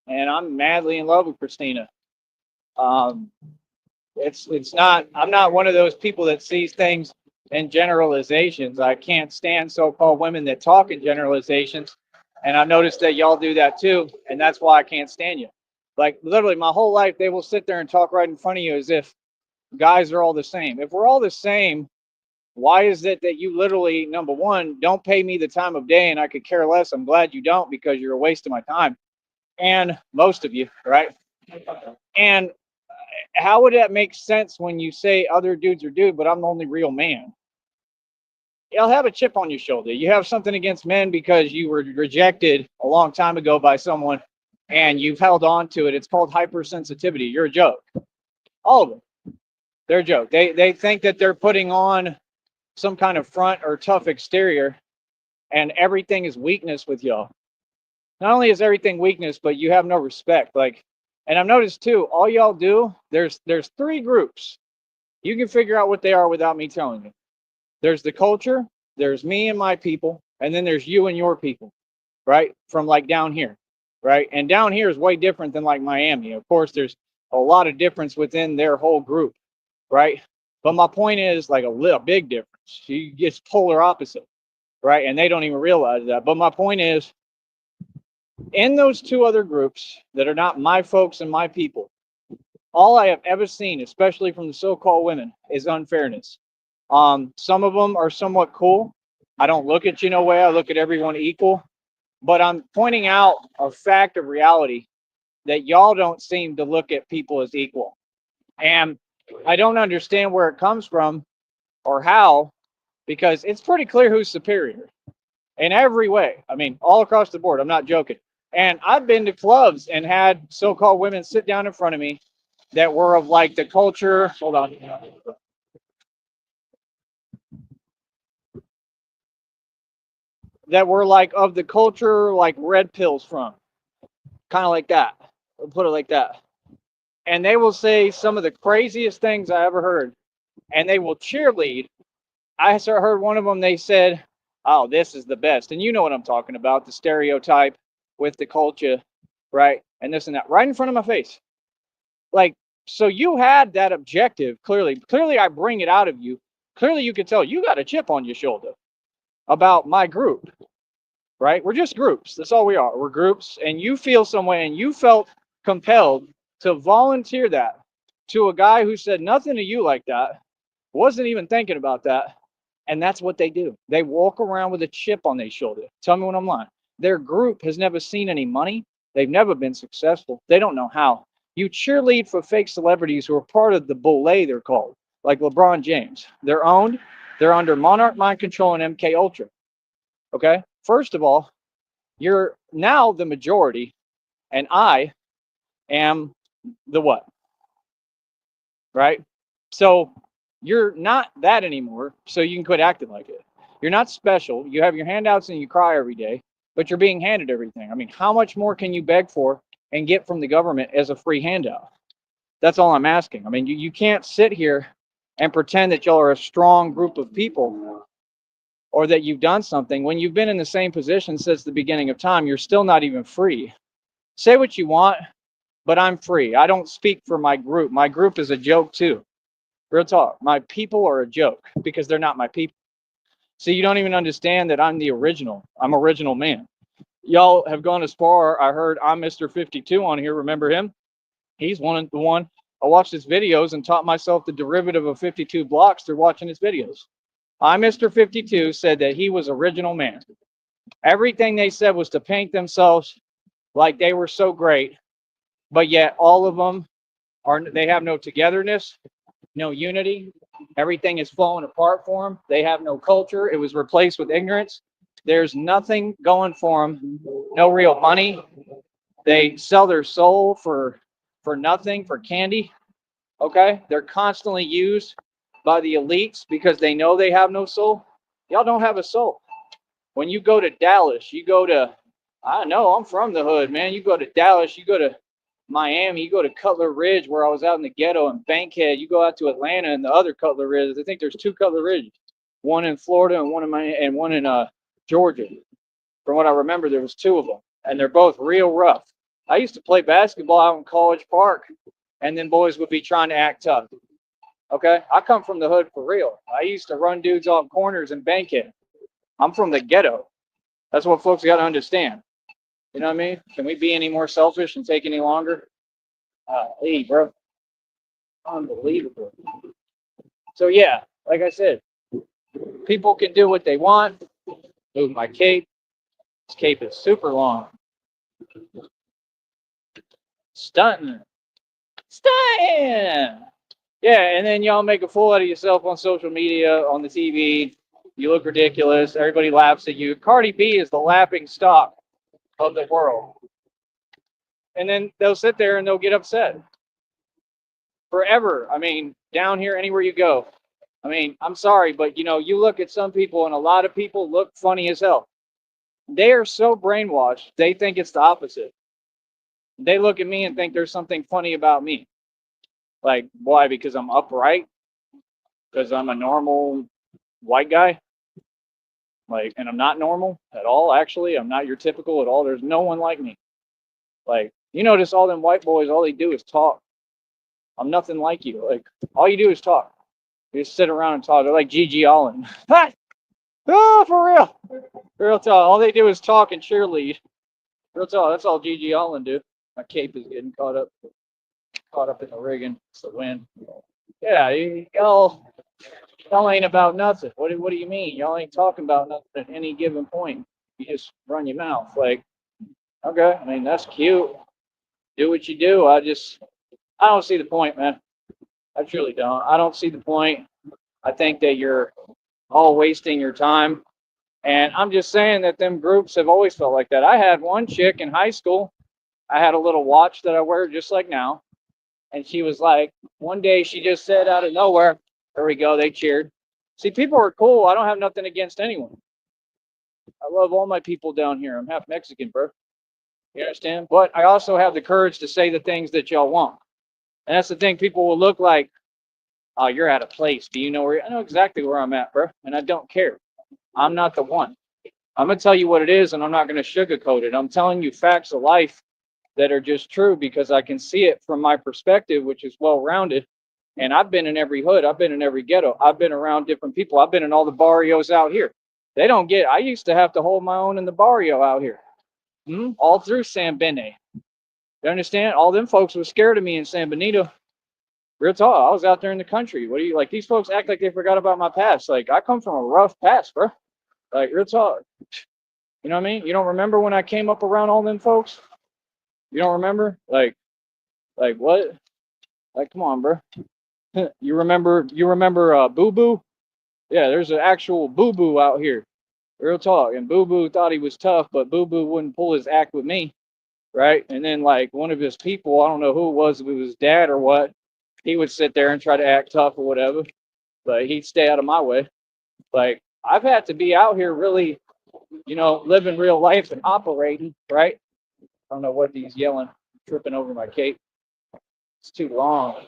and I'm madly in love with Christina. Um, it's not. I'm not one of those people that sees things in generalizations. I can't stand so-called women that talk in generalizations, and I've noticed that y'all do that too, and that's why I can't stand you. Like, literally, my whole life, they will sit there and talk right in front of you as if guys are all the same. If we're all the same, why is it that you literally, number one, don't pay me the time of day, and I could care less? I'm glad you don't, because you're a waste of my time, and most of you, right? And how would that make sense when you say other dudes are dude, but I'm the only real man? You'll have a chip on your shoulder. You have something against men because you were rejected a long time ago by someone and you've held on to it. It's called hypersensitivity. You're a joke. All of them. They're a joke. They think that they're putting on some kind of front or tough exterior, and everything is weakness with y'all. Not only is everything weakness, but you have no respect. Like, and I've noticed too, all y'all do, there's three groups. You can figure out what they are without me telling you. There's the culture, there's me and my people, and then there's you and your people, right? From like down here, right? And down here is way different than like Miami. Of course, there's a lot of difference within their whole group, right? But my point is like a big difference. It's polar opposite, right? And they don't even realize that. But my point is, in those two other groups that are not my folks and my people, all I have ever seen, especially from the so-called women, is unfairness. Some of them are somewhat cool. I don't look at you no way. I look at everyone equal. But I'm pointing out a fact of reality that y'all don't seem to look at people as equal. And I don't understand where it comes from or how, because it's pretty clear who's superior in every way. I mean, all across the board. I'm not joking. And I've been to clubs and had so-called women sit down in front of me that were of like the culture. Hold on. That were like of the culture, like red pills from, kind of like that. We'll put it like that. And they will say some of the craziest things I ever heard, and they will cheerlead. I heard one of them. They said, "Oh, this is the best," and you know what I'm talking about, the stereotype with the culture, right? And this and that, right in front of my face. Like, so you had that objective clearly. Clearly, I bring it out of you. Clearly, you could tell you got a chip on your shoulder about my group, right? We're just groups. That's all we are. We're groups. And you feel some way and you felt compelled to volunteer that to a guy who said nothing to you like that, wasn't even thinking about that. And that's what they do. They walk around with a chip on their shoulder. Tell me when I'm lying. Their group has never seen any money. They've never been successful. They don't know how. You cheerlead for fake celebrities who are part of the bulle, they're called, like LeBron James. They're owned. They're under Monarch Mind Control and MK Ultra. Okay. First of all, you're now the majority, and I am the what? Right? So you're not that anymore, so you can quit acting like it. You're not special. You have your handouts and you cry every day, but you're being handed everything. I mean, how much more can you beg for and get from the government as a free handout? That's all I'm asking. I mean, you can't sit here and pretend that y'all are a strong group of people or that you've done something when you've been in the same position since the beginning of time. You're still not even free. Say what you want, but I'm free. I don't speak for my group. My group is a joke too. Real talk. My people are a joke because they're not my people. So you don't even understand that I'm the original. I'm original man. Y'all have gone as far. I heard I'm Mr. 52 on here. Remember him? He's the one. I watched his videos and taught myself the derivative of 52 blocks through watching his videos. I'm Mr. 52 said that he was original man. Everything they said was to paint themselves like they were so great, but yet all of them they have no togetherness, no unity. Everything is falling apart for them. They have no culture. It was replaced with ignorance. There's nothing going for them. No real money. They sell their soul for nothing, for candy. Okay? They're constantly used by the elites because they know they have no soul. Y'all don't have a soul. When you go to Dallas, you go to, I know, I'm from the hood, man. You go to Dallas, you go to Miami, you go to Cutler Ridge, where I was out in the ghetto, and Bankhead. You go out to Atlanta and the other Cutler Ridges. I think there's two Cutler Ridges, one in Florida and one in Miami, and one in Georgia. From what I remember, there was two of them, and they're both real rough. I used to play basketball out in College Park, and then boys would be trying to act tough. Okay, I come from the hood for real. I used to run dudes off corners in Bankhead. I'm from the ghetto. That's what folks got to understand. You know what I mean? Can we be any more selfish and take any longer? Hey, bro. Unbelievable. So, yeah, like I said, people can do what they want. Move my cape. This cape is super long. Stunting. Stunting. Yeah, and then y'all make a fool out of yourself on social media, on the TV. You look ridiculous. Everybody laughs at you. Cardi B is the laughing stock of the world. And then they'll sit there and they'll get upset forever. I mean, down here, anywhere you go. I mean, I'm sorry, but you look at some people and a lot of people look funny as hell. They are so brainwashed, they think it's the opposite. They look at me and think there's something funny about me. Like, why? Because I'm upright? Because I'm a normal white guy? Like, and I'm not normal at all, actually. I'm not your typical at all. There's no one like me. Like, you notice all them white boys, all they do is talk. I'm nothing like you. Like, all you do is talk. You just sit around and talk. They're like Gigi Allen. Oh, for real. Real talk. All they do is talk and cheerlead. Real talk. That's all Gigi Allen do. My cape is getting caught up in the rigging. It's the wind. Yeah, y'all ain't about nothing. What do you mean? Y'all ain't talking about nothing at any given point. You just run your mouth. Like, okay, I mean, that's cute. Do what you do. I don't see the point, man. I truly don't. I don't see the point. I think that you're all wasting your time. And I'm just saying that them groups have always felt like that. I had one chick in high school. I had a little watch that I wear just like now. And she was like, one day she just said out of nowhere, there we go, they cheered. See, people are cool. I don't have nothing against anyone. I love all my people down here. I'm half Mexican, bro. You understand? But I also have the courage to say the things that y'all want. And that's the thing. People will look like, oh, you're out of place. Do you know where? I know exactly where I'm at, bro. And I don't care. I'm not the one. I'm going to tell you what it is, and I'm not going to sugarcoat it. I'm telling you facts of life that are just true because I can see it from my perspective, which is well-rounded. And I've been in every hood. I've been in every ghetto. I've been around different people. I've been in all the barrios out here. They don't get, I used to have to hold my own in the barrio out here. All through San Bene. You understand? All them folks were scared of me in San Benito. Real talk. I was out there in the country. What do you like? These folks act like they forgot about my past. Like, I come from a rough past, bro. Like, real talk. You know what I mean? You don't remember when I came up around all them folks? You don't remember? Like what? Like, come on, bro. You remember Boo Boo? Yeah, there's an actual Boo Boo out here. Real talk. And Boo Boo thought he was tough, but Boo Boo wouldn't pull his act with me. Right? And then, like, one of his people, I don't know who it was, if it was his dad or what, he would sit there and try to act tough or whatever, but he'd stay out of my way. Like, I've had to be out here really, living real life and operating, right? I don't know what he's yelling, tripping over my cape. It's too long.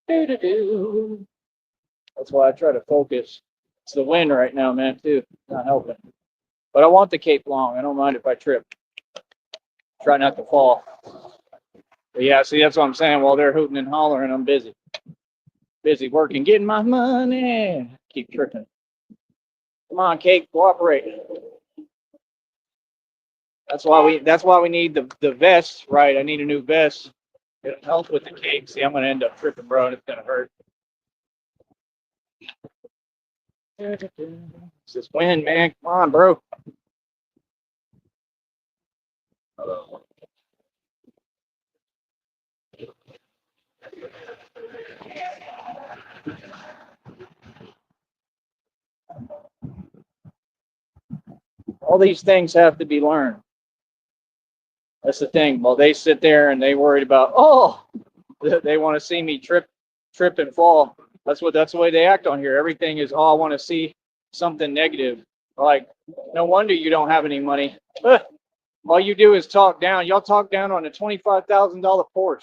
That's why I try to focus. It's the wind right now, man, too. Not helping. But I want the cape long. I don't mind if I trip. Try not to fall. But yeah, see, that's what I'm saying. While they're hooting and hollering, I'm busy. Busy working, getting my money. Keep tripping. Come on, Kate, cooperate. That's why we need the vest, right? I need a new vest. It'll help with the cake. See, I'm gonna end up tripping, bro, and it's gonna hurt. It's this wind, man. Come on, bro. All these things have to be learned. That's the thing. Well, they sit there and they worried about, oh, they want to see me trip and fall. That's the way they act on here. Everything is, oh, I want to see something negative. Like, no wonder you don't have any money. All you do is talk down. Y'all talk down on a $25,000 Porsche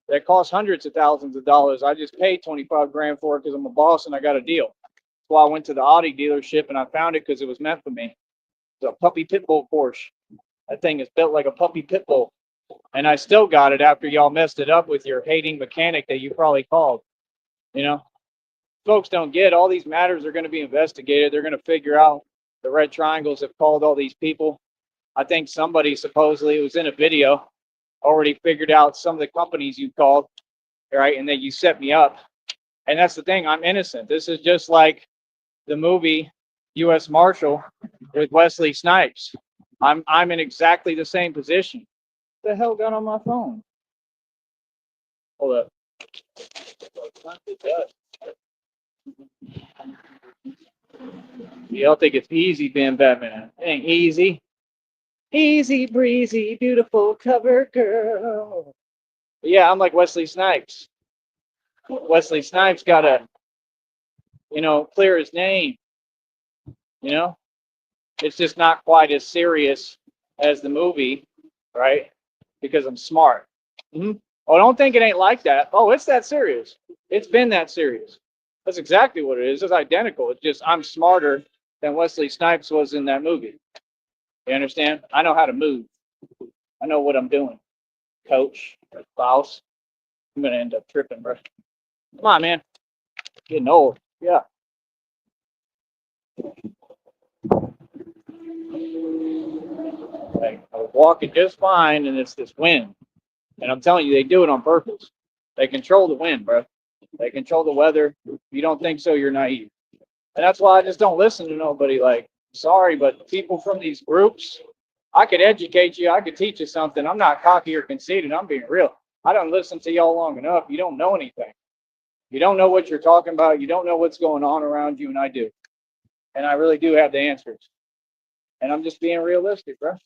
that costs hundreds of thousands of dollars. I just paid 25 grand for it because I'm a boss and I got a deal. That's why I went to the Audi dealership and I found it because it was meant for me. It's a puppy pit bull Porsche. That thing is built like a puppy pit bull. And I still got it after y'all messed it up with your hating mechanic that you probably called. You know, folks don't get all these matters are going to be investigated. They're going to figure out the red triangles have called all these people. I think somebody supposedly it was in a video already figured out some of the companies you called, right? And that you set me up. And that's the thing. I'm innocent. This is just like the movie U.S. Marshal with Wesley Snipes. I'm in exactly the same position. What the hell got on my phone? Hold up. Y'all think it's easy being Batman. It ain't easy. Easy breezy, beautiful cover girl. But yeah, I'm like Wesley Snipes. Wesley Snipes gotta, clear his name. You know, it's just not quite as serious as the movie, right? Because I'm smart. Mm-hmm. Oh, don't think it ain't like that. Oh, it's that serious. It's been that serious. That's exactly what it is. It's identical. It's just I'm smarter than Wesley Snipes was in that movie. You understand? I know how to move. I know what I'm doing. Coach, boss. I'm gonna end up tripping, bro. Come on, man. Getting old. Yeah. Like, I was walking just fine, and it's this wind. And I'm telling you, they do it on purpose. They control the wind, bro. They control the weather. If you don't think so, you're naive. And that's why I just don't listen to nobody. Like, sorry, but people from these groups, I could educate you. I could teach you something. I'm not cocky or conceited. I'm being real. I don't listen to y'all long enough. You don't know anything. You don't know what you're talking about. You don't know what's going on around you, and I do. And I really do have the answers. And I'm just being realistic, bro. It's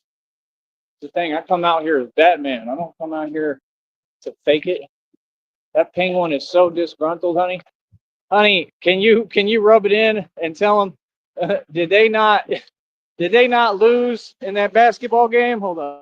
the thing. I come out here as Batman. I don't come out here to fake it. That penguin is so disgruntled, honey. Honey, can you rub it in and tell them did they not lose in that basketball game? Hold on.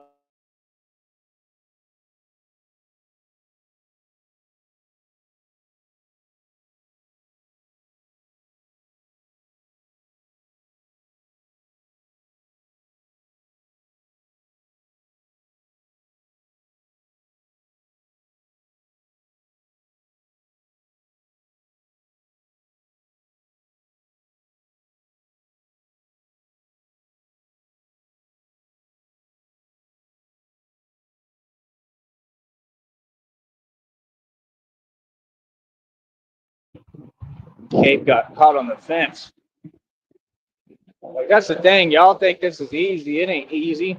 Cape got caught on the fence. Like that's the thing. Y'all think this is easy. It ain't easy.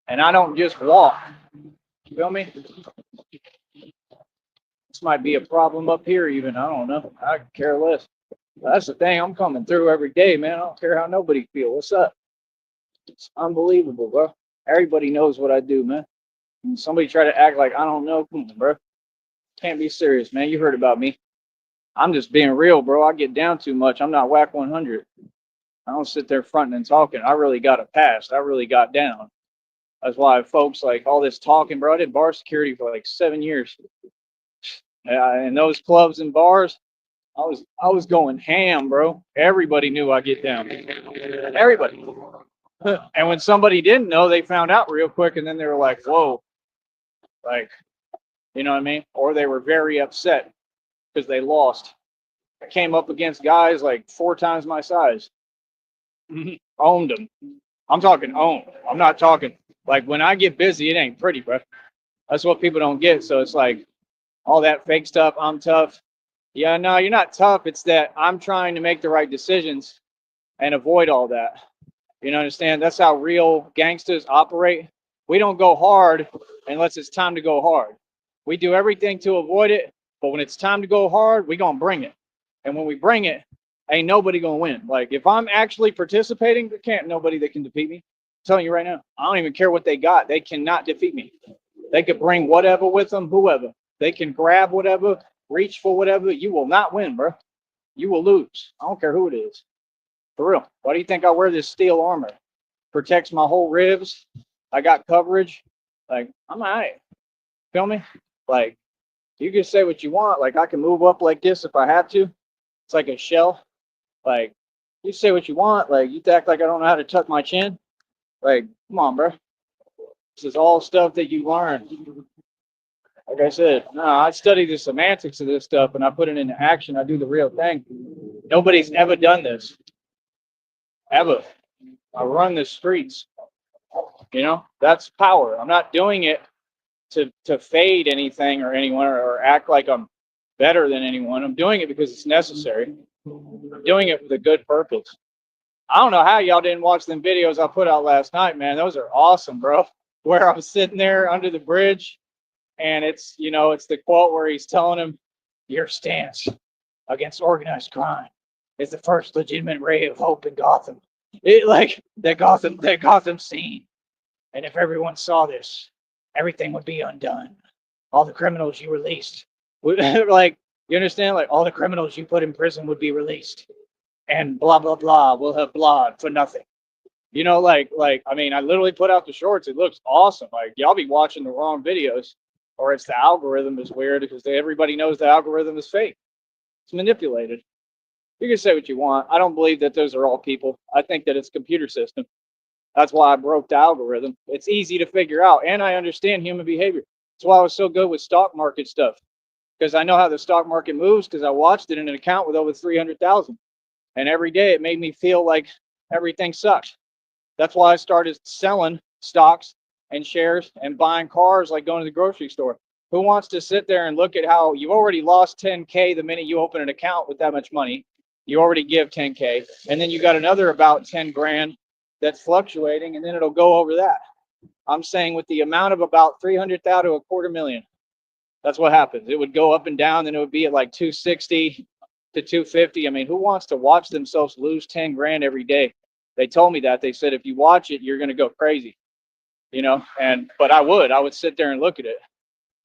And I don't just walk. You feel me? This might be a problem up here even. I don't know. I could care less. That's the thing. I'm coming through every day, man. I don't care how nobody feel. What's up? It's unbelievable, bro. Everybody knows what I do, man. And somebody try to act like I don't know. Come on, bro. Can't be serious, man. You heard about me. I'm just being real, bro. I get down too much. I'm not whack 100. I don't sit there fronting and talking. I really got a past. I really got down. That's why folks like all this talking, bro. I did bar security for like 7 years. In those clubs and bars, I was going ham, bro. Everybody knew I get down. Everybody. And when somebody didn't know, they found out real quick, and then they were like, "Whoa," like, you know what I mean? Or they were very upset because they lost. I came up against guys like 4 times my size. Owned them. I'm talking own. I'm not talking like when I get busy, it ain't pretty, bro. That's what people don't get. So it's like all that fake stuff. I'm tough. Yeah, no, you're not tough. It's that I'm trying to make the right decisions and avoid all that. You know, understand? That's how real gangsters operate. We don't go hard unless it's time to go hard. We do everything to avoid it, but when it's time to go hard, we gonna bring it. And when we bring it, ain't nobody gonna win. Like if I'm actually participating, there can't nobody that can defeat me. I'm telling you right now, I don't even care what they got. They cannot defeat me. They could bring whatever with them, whoever. They can grab whatever, reach for whatever. You will not win, bro. You will lose. I don't care who it is. For real. Why do you think I wear this steel armor? Protects my whole ribs. I got coverage. Like, I'm all right. Feel me? Like, you can say what you want. Like, I can move up like this if I have to. It's like a shell. Like, you say what you want. Like, you act like I don't know how to tuck my chin. Like, come on, bro. This is all stuff that you learn. Like I said, no, I study the semantics of this stuff and I put it into action. I do the real thing. Nobody's ever done this. Ever. I run the streets. You know, that's power. I'm not doing it to fade anything or anyone or act like I'm better than anyone. I'm doing it because it's necessary. I'm doing it with a good purpose. I don't know how y'all didn't watch them videos I put out last night, man. Those are awesome, bro. Where I'm sitting there under the bridge and it's, you know, it's the quote where he's telling him, your stance against organized crime is the first legitimate ray of hope in Gotham. It like that Gotham scene. And if everyone saw this, everything would be undone. All the criminals you released, like, you understand? Like, all the criminals you put in prison would be released. And blah, blah, blah, we'll have blah for nothing. You know, I mean, I literally put out the shorts. It looks awesome. Like, y'all be watching the wrong videos, or it's the algorithm is weird because everybody knows the algorithm is fake. It's manipulated. You can say what you want. I don't believe that those are all people. I think that it's a computer system. That's why I broke the algorithm. It's easy to figure out, and I understand human behavior. That's why I was so good with stock market stuff, because I know how the stock market moves because I watched it in an account with over 300,000. And every day it made me feel like everything sucked. That's why I started selling stocks and shares and buying cars like going to the grocery store. Who wants to sit there and look at how you already lost 10K the minute you open an account with that much money? You already give 10K, and then you got another about 10 grand that's fluctuating, and then it'll go over that. I'm saying with the amount of about 300,000 to a quarter million, that's what happens. It would go up and down, then it would be at like 260 to 250. I mean, who wants to watch themselves lose 10 grand every day? They told me that. They said if you watch it, you're going to go crazy, you know. And but I would sit there and look at it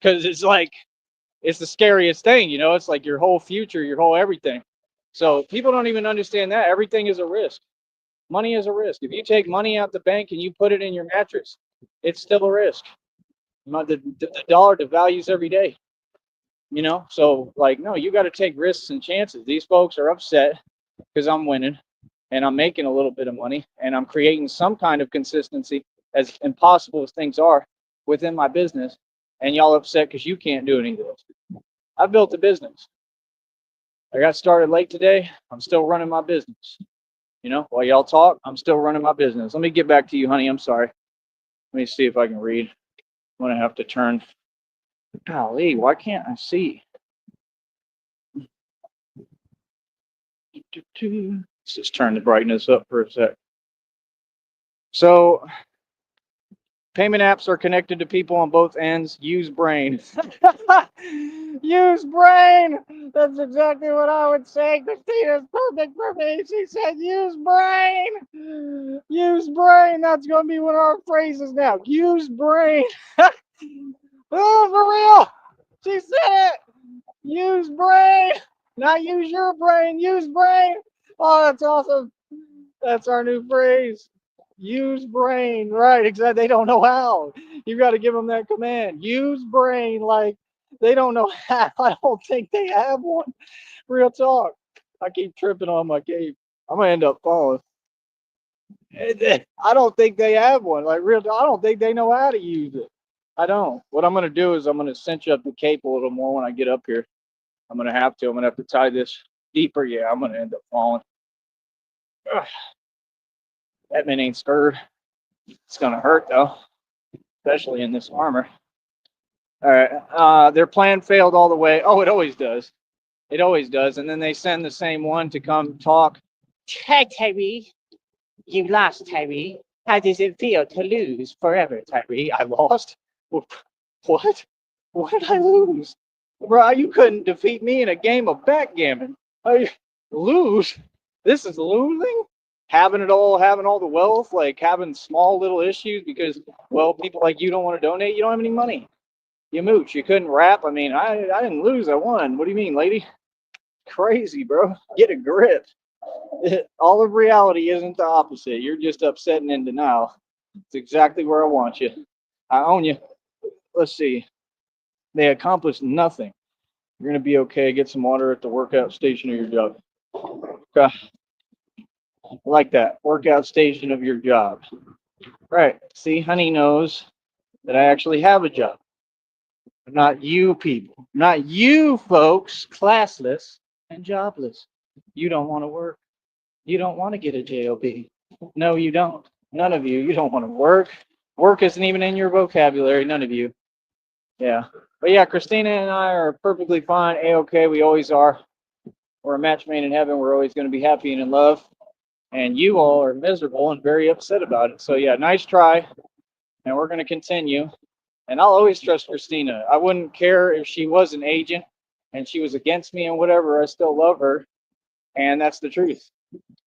because it's like it's the scariest thing, you know. It's like your whole future, your whole everything. So people don't even understand that everything is a risk. Money is a risk. If you take money out the bank and you put it in your mattress, it's still a risk. The dollar devalues every day, you know? So, like, no, you got to take risks and chances. These folks are upset because I'm winning and I'm making a little bit of money and I'm creating some kind of consistency, as impossible as things are, within my business. And y'all upset because you can't do any of this. I built a business. I got started late today. I'm still running my business. You know, while y'all talk, I'm still running my business. Let me get back to you, honey. I'm sorry. Let me see if I can read. I'm going to have to turn. Golly, why can't I see? Let's just turn the brightness up for a sec. So, payment apps are connected to people on both ends. Use brain. Use brain. That's exactly what I would say. Christina's perfect for me. She said, use brain. Use brain. That's going to be one of our phrases now. Use brain. Oh, for real. She said it. Use brain. Not use your brain. Use brain. Oh, that's awesome. That's our new phrase. Use brain. Right, exactly. They don't know how. You got to give them that command. Use brain. Like, they don't know how. I don't think they have one. Real talk. I keep tripping on my cape. I'm going to end up falling. I don't think they have one. Like, real, I don't think they know how to use it. I don't. What I'm going to do is I'm going to cinch up the cape a little more when I get up here. I'm going to have to tie this deeper. Yeah, I'm going to end up falling. Ugh. That man ain't scared. It's gonna hurt though, especially in this armor. All right. Their plan failed all the way. Oh, it always does. It always does. And then they send the same one to come talk. Hi, Tyree. You lost, Tyree. How does it feel to lose forever, Tyree? I lost? What? What did I lose? Bro, you couldn't defeat me in a game of backgammon. I lose? This is losing? Having all the wealth, like having small little issues because, well, people like you don't want to donate, you don't have any money. You mooch. You couldn't rap. I mean, I didn't lose. I won. What do you mean, lady? Crazy, bro. Get a grip. All of reality isn't the opposite. You're just upset and in denial. It's exactly where I want you. I own you. Let's see. They accomplished nothing. You're going to be okay. Get some water at the workout station of your job. Okay. I like that. Workout station of your job. Right. See, honey knows that I actually have a job. Not you people. Not you folks, classless and jobless. You don't want to work. You don't want to get a job. No, you don't. None of you. You don't want to work. Work isn't even in your vocabulary. None of you. Yeah. But yeah, Christina and I are perfectly fine. A-okay. We always are. We're a match made in heaven. We're always going to be happy and in love. And you all are miserable and very upset about it. So yeah, nice try. And we're going to continue. And I'll always trust Christina. I wouldn't care if she was an agent and she was against me and whatever. I still love her. And that's the truth.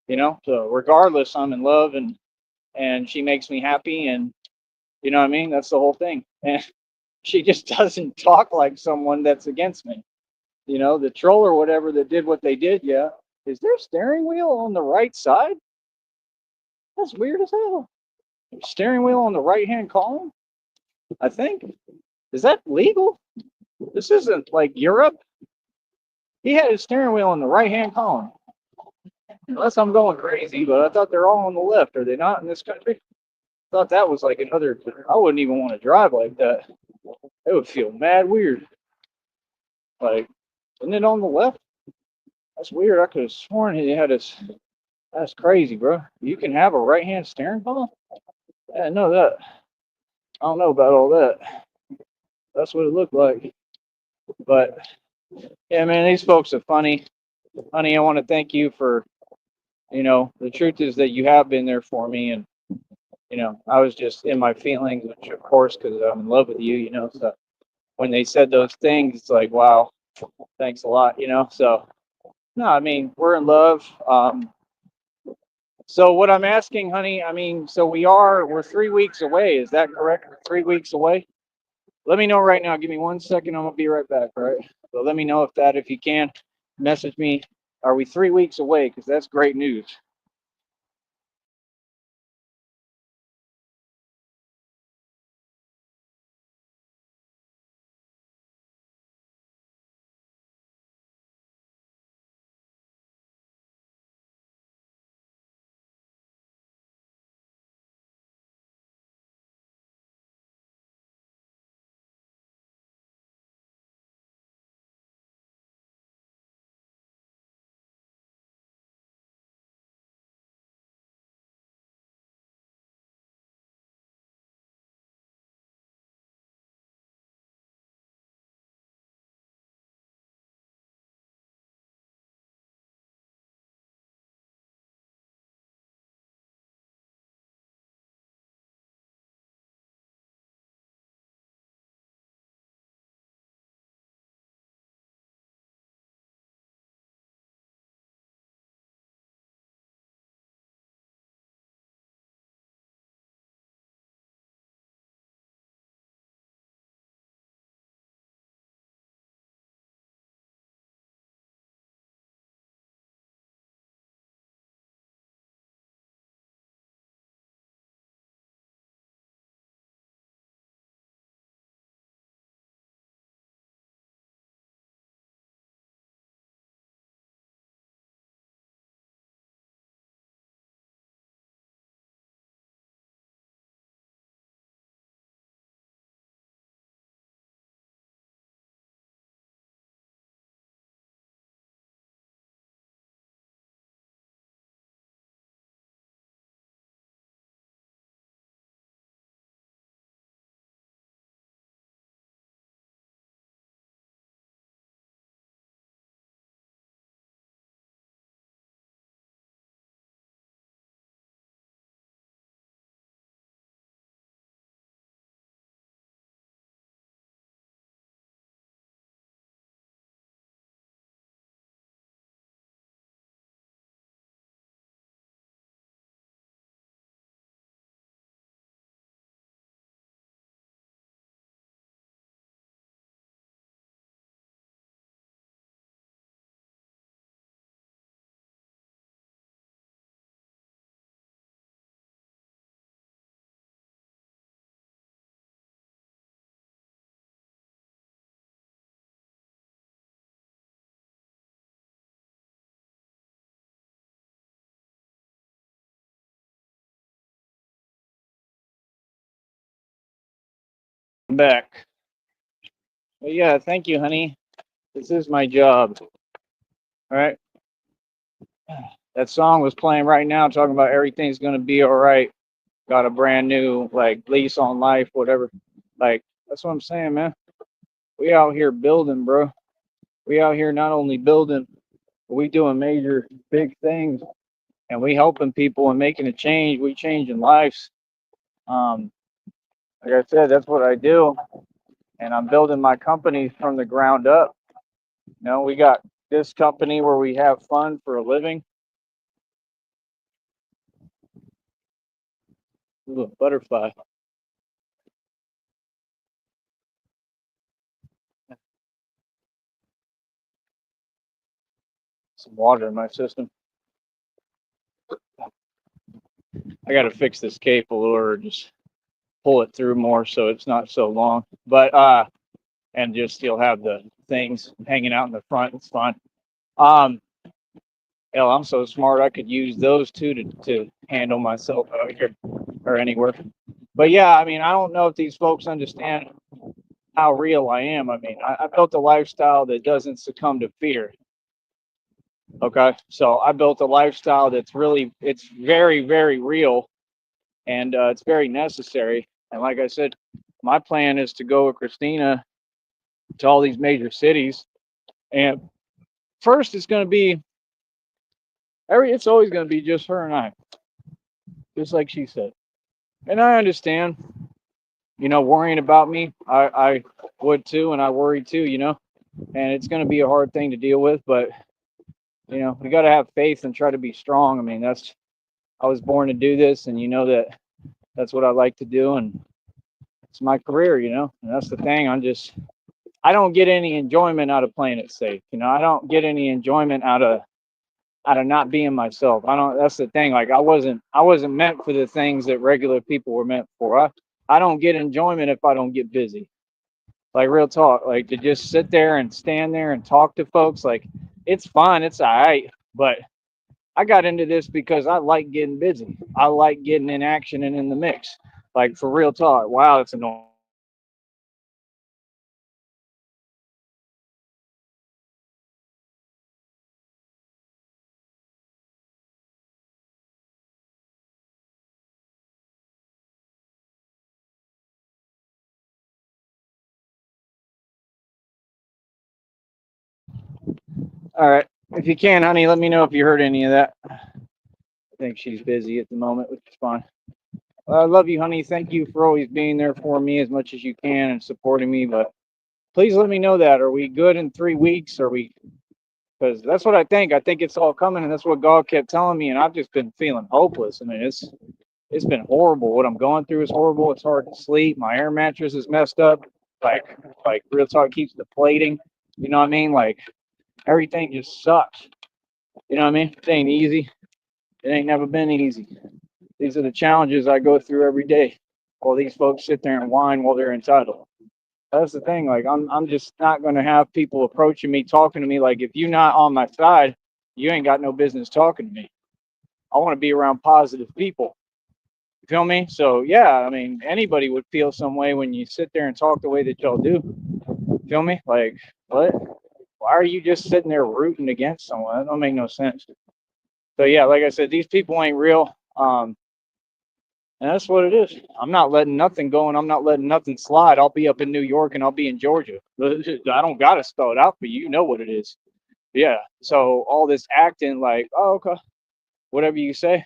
So regardless, I'm in love and she makes me happy, and you know what I mean. That's the whole thing. And she just doesn't talk like someone that's against me. The troll or whatever that did what they did. Yeah, is their steering wheel on the right side? That's weird as hell. Steering wheel on the right hand column. I think. Is that legal? This isn't like Europe. He had his steering wheel on the right hand column. Unless I'm going crazy, but I thought they're all on the left. Are they not in this country? I thought that was like another. I wouldn't even want to drive like that. It would feel mad weird. Like, isn't it on the left? That's weird. I could have sworn he had his. That's crazy, bro. You can have a right hand steering column? I didn't know that. I don't know about all that. That's what it looked like. But yeah, man, these folks are funny. Honey, I want to thank you for, the truth is that you have been there for me. And, I was just in my feelings, which of course, because I'm in love with you, so when they said those things, it's like, wow, thanks a lot, So, no, I mean, we're in love. So what I'm asking, honey, I mean, so we're 3 weeks away. Is that correct? 3 weeks away? Let me know right now. Give me 1 second. I'm gonna be right back. All right. So let me know if you can, message me. Are we 3 weeks away? Because that's great news. back. But yeah, thank you, honey. This is my job. All right. That song was playing right now, talking about everything's gonna be all right. Got a brand new like lease on life, whatever. Like that's what I'm saying, man. We out here building, bro. We out here not only building, but we doing major big things, and we helping people and making a change. We changing lives. Um, like I said, that's what I do, and I'm building my company from the ground up. You know, we got this company where we have fun for a living. Ooh, a butterfly. Some water in my system. I got to fix this cable or just pull it through more so it's not so long. But and just you'll have the things hanging out in the front. It's fine. Um, hell, I'm so smart I could use those two to handle myself out here or anywhere. But yeah, I mean, I don't know if these folks understand how real I am. I mean, I built a lifestyle that doesn't succumb to fear. Okay, so I built a lifestyle that's really, it's very, very real, and it's very necessary. And like I said, my plan is to go with Christina to all these major cities. And first, it's going to be it's always going to be just her and I, just like she said. And I understand, worrying about me. I would too, and I worry too, and it's going to be a hard thing to deal with, but we got to have faith and try to be strong. I mean, I was born to do this, and that's what I like to do, and it's my career, and that's the thing. I don't get any enjoyment out of playing it safe. I don't get any enjoyment out of not being myself. I don't. That's the thing. Like I wasn't meant for the things that regular people were meant for. I don't get enjoyment if I don't get busy. Like real talk. Like to just sit there and stand there and talk to folks. Like it's fun. It's all right. But I got into this because I like getting busy. I like getting in action and in the mix. Like for real talk. Wow, it's annoying. All right. If you can, honey, let me know if you heard any of that. I think she's busy at the moment, which is fine. I love you, honey. Thank you for always being there for me as much as you can and supporting me. But please let me know that. Are we good in 3 weeks? Are we? Because that's what I think. I think it's all coming, and that's what God kept telling me. And I've just been feeling hopeless. I mean, it's been horrible. What I'm going through is horrible. It's hard to sleep. My air mattress is messed up. Like real talk keeps deflating. You know what I mean? Like everything just sucks. You know what I mean? It ain't easy. It ain't never been easy. These are the challenges I go through every day. While these folks sit there and whine while they're entitled. That's the thing. Like I'm just not gonna have people approaching me, talking to me. Like if you're not on my side, you ain't got no business talking to me. I want to be around positive people. You feel me? So yeah, I mean anybody would feel some way when you sit there and talk the way that y'all do. Feel me? Like what? Why are you just sitting there rooting against someone? That don't make no sense. So yeah, like I said, these people ain't real. And that's what it is. I'm not letting nothing go and I'm not letting nothing slide. I'll be up in New York and I'll be in Georgia. I don't got to spell it out for you. You know what it is. Yeah. So all this acting like, oh, okay, whatever you say.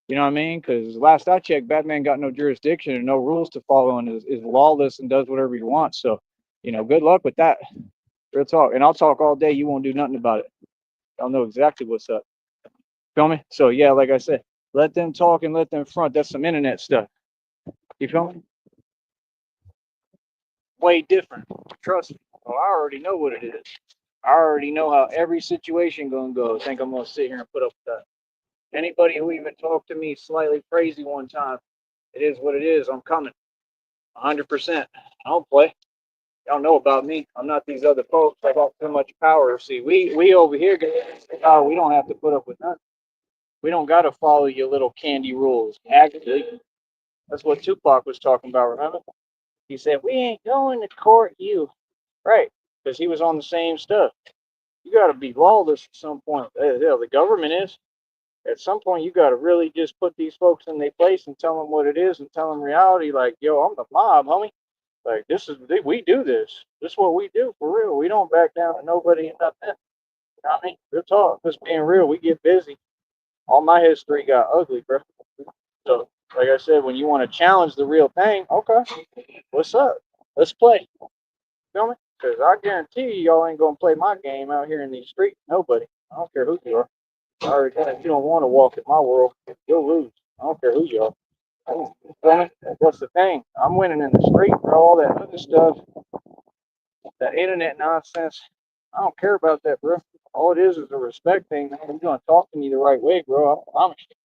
You know what I mean? Because last I checked, Batman got no jurisdiction and no rules to follow and is lawless and does whatever he wants. So, good luck with that. Real talk. And I'll talk all day. You won't do nothing about it. I'll know exactly what's up. Feel me? So, yeah, like I said, let them talk and let them front. That's some internet stuff. You feel me? Way different. Trust me. Oh, I already know what it is. I already know how every situation gonna go. Think I'm gonna sit here and put up with that. Anybody who even talked to me slightly crazy one time, it is what it is. I'm coming. 100%. I don't play. Y'all know about me. I'm not these other folks. I got too much power. See, we over here, we don't have to put up with nothing. We don't gotta follow your little candy rules. Actually, that's what Tupac was talking about. Remember? He said, "We ain't going to court you." Right. Because he was on the same stuff. You got to be lawless at some point. Hell, the government is. At some point, you got to really just put these folks in their place and tell them what it is and tell them reality. Like, yo, I'm the mob, homie. Like, we do this. This is what we do for real. We don't back down to nobody and nothing. You know what I mean? Real talk. Just being real. We get busy. All my history got ugly, bro. So, like I said, when you want to challenge the real thing, okay, what's up? Let's play. Feel me? Because I guarantee you, y'all ain't gonna play my game out here in these streets. Nobody. I don't care who you are. I already know if you don't want to walk in my world, you'll lose. I don't care who you are. Feel me? What's the thing? I'm winning in the street, bro. All that other stuff, that internet nonsense. I don't care about that, bro. All it is a respect thing. Man. You're gonna talk to me the right way, bro. I promise you.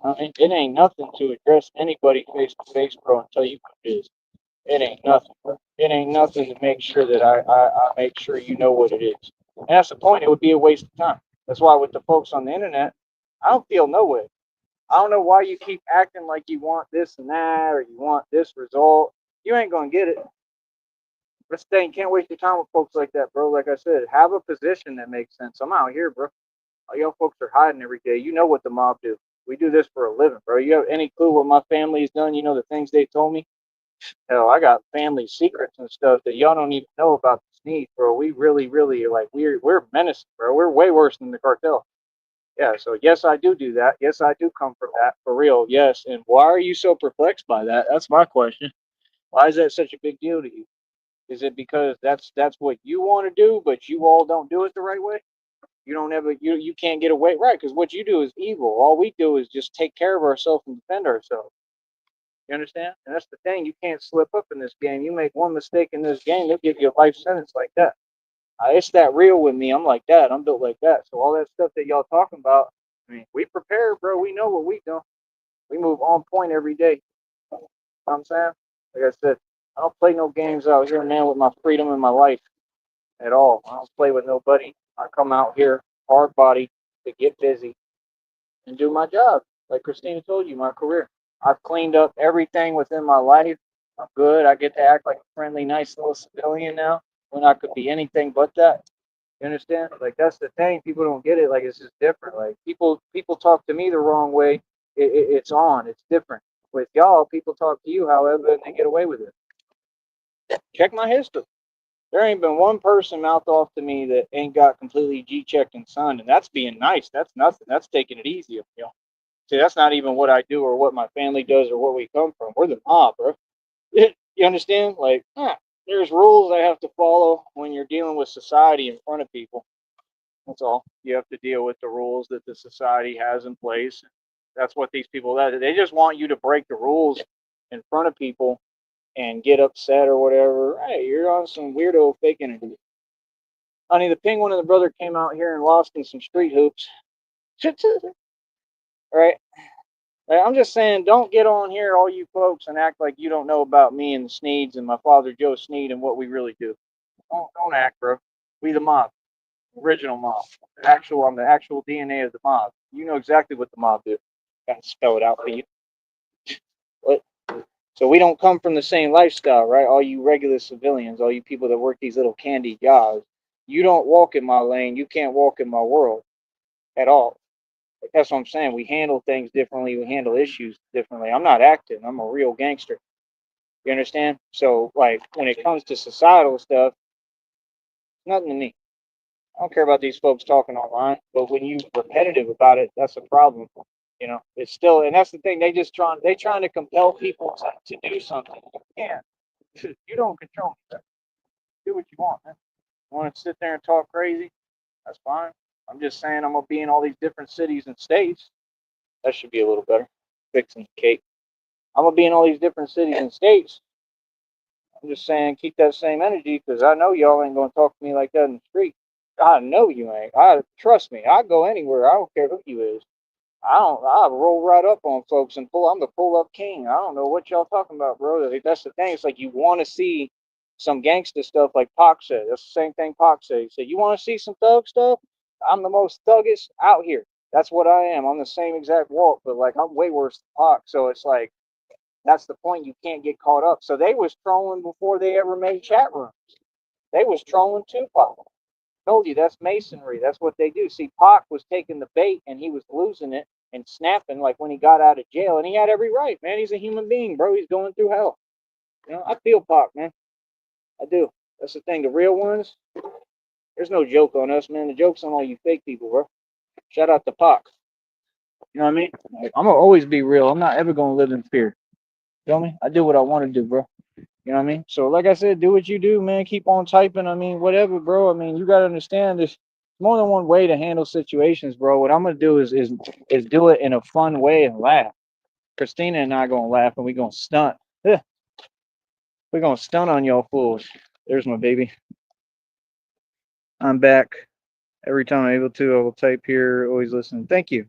I mean, it ain't nothing to address anybody face to face, bro, and tell you what it is. It ain't nothing. It ain't nothing to make sure that I make sure you know what it is. And that's the point. It would be a waste of time. That's why with the folks on the internet, I don't feel no way. I don't know why you keep acting like you want this and that or you want this result. You ain't gonna get it. But stay, can't waste your time with folks like that, bro. Like I said, have a position that makes sense. I'm out here, bro. All y'all folks are hiding every day. You know what the mob do. We do this for a living, bro. You have any clue what my family's done? You know the things they told me? Hell, I got family secrets and stuff that y'all don't even know about the Sneed, bro. We really, really like we're menacing, bro. We're way worse than the cartel. Yeah, so yes, I do that. Yes, I do come from that for real. Yes, and why are you so perplexed by that? That's my question. Why is that such a big deal to you? Is it because that's what you want to do, but you all don't do it the right way? You don't ever you can't get away right because what you do is evil. All we do is just take care of ourselves and defend ourselves. You understand? And that's the thing. You can't slip up in this game. You make one mistake in this game, they'll give you a life sentence like that. It's that real with me. I'm like that. I'm built like that. So all that stuff that y'all talking about, I mean, we prepare, bro. We know what we do. We move on point every day. You know what I'm saying? Like I said, I don't play no games out here, man, with my freedom and my life at all. I don't play with nobody. I come out here hard body to get busy and do my job. Like Christina told you, my career. I've cleaned up everything within my life. I'm good. I get to act like a friendly, nice little civilian now when I could be anything but that. You understand? Like that's the thing. People don't get it. Like it's just different. Like people talk to me the wrong way. It's on. It's different. With y'all, people talk to you however and they get away with it. Check my history. There ain't been one person mouth off to me that ain't got completely G checked and signed, and that's being nice. That's nothing. That's taking it easy. See, that's not even what I do or what my family does or where we come from. We're the mob, bro. You understand? Like, there's rules I have to follow when you're dealing with society in front of people. That's all. You have to deal with the rules that the society has in place. That's what these people do. They just want you to break the rules in front of people and get upset or whatever. Hey, you're on some weirdo fake energy. Honey, the penguin and the brother came out here and lost in some street hoops. Right? I'm just saying, don't get on here, all you folks, and act like you don't know about me and the Sneeds and my father Joe Sneed and what we really do. Don't act, bro. We the mob, original mob. I'm the actual DNA of the mob. You know exactly what the mob do. Got to spell it out for you. What? So we don't come from the same lifestyle, right? All you regular civilians, all you people that work these little candy jobs, you don't walk in my lane. You can't walk in my world at all. Like, that's what I'm saying. We handle things differently. We handle issues differently. I'm not acting. I'm a real gangster. You understand? So, like, when it comes to societal stuff, nothing to me. I don't care about these folks talking online. But when you repetitive about it, that's a problem. It's still, and that's the thing. They trying to compel people to do something. You can't. You don't control me. Do what you want, man. You want to sit there and talk crazy? That's fine. I'm just saying I'm gonna be in all these different cities and states. That should be a little better. Fixing the cake. I'm gonna be in all these different cities and states. I'm just saying keep that same energy because I know y'all ain't gonna talk to me like that in the street. I know you ain't. I trust me. I go anywhere. I don't care who you is. I roll right up on folks and I'm the pull up king. I don't know what y'all talking about, bro. That's the thing. It's like you want to see some gangster stuff like Pac said. That's the same thing Pac said. He said, you want to see some thug stuff? I'm the most thuggish out here. That's what I am. I'm the same exact walk, but like I'm way worse than Pac. So it's like That's the point. You can't get caught up. So they was trolling before they ever made chat rooms. They was trolling Tupac. Told you that's masonry. That's what they do. See, Pac was taking the bait and he was losing it and snapping like when he got out of jail. And he had every right, man. He's a human being, bro. He's going through hell. I feel Pac, man. I do. That's the thing. The real ones, there's no joke on us, man. The joke's on all you fake people, bro. Shout out to Pac. You know what I mean? Like, I'm gonna always be real. I'm not ever gonna live in fear. Feel me? I do what I want to do, bro. You know what I mean? So, like I said, do what you do, man. Keep on typing. I mean, whatever, bro. I mean, you gotta understand there's more than one way to handle situations, bro. What I'm gonna do is do it in a fun way and laugh. Christina and I gonna laugh and we gonna stunt. We're gonna stunt on y'all fools. There's my baby. I'm back. Every time I'm able to, I will type here. Always listen. Thank you.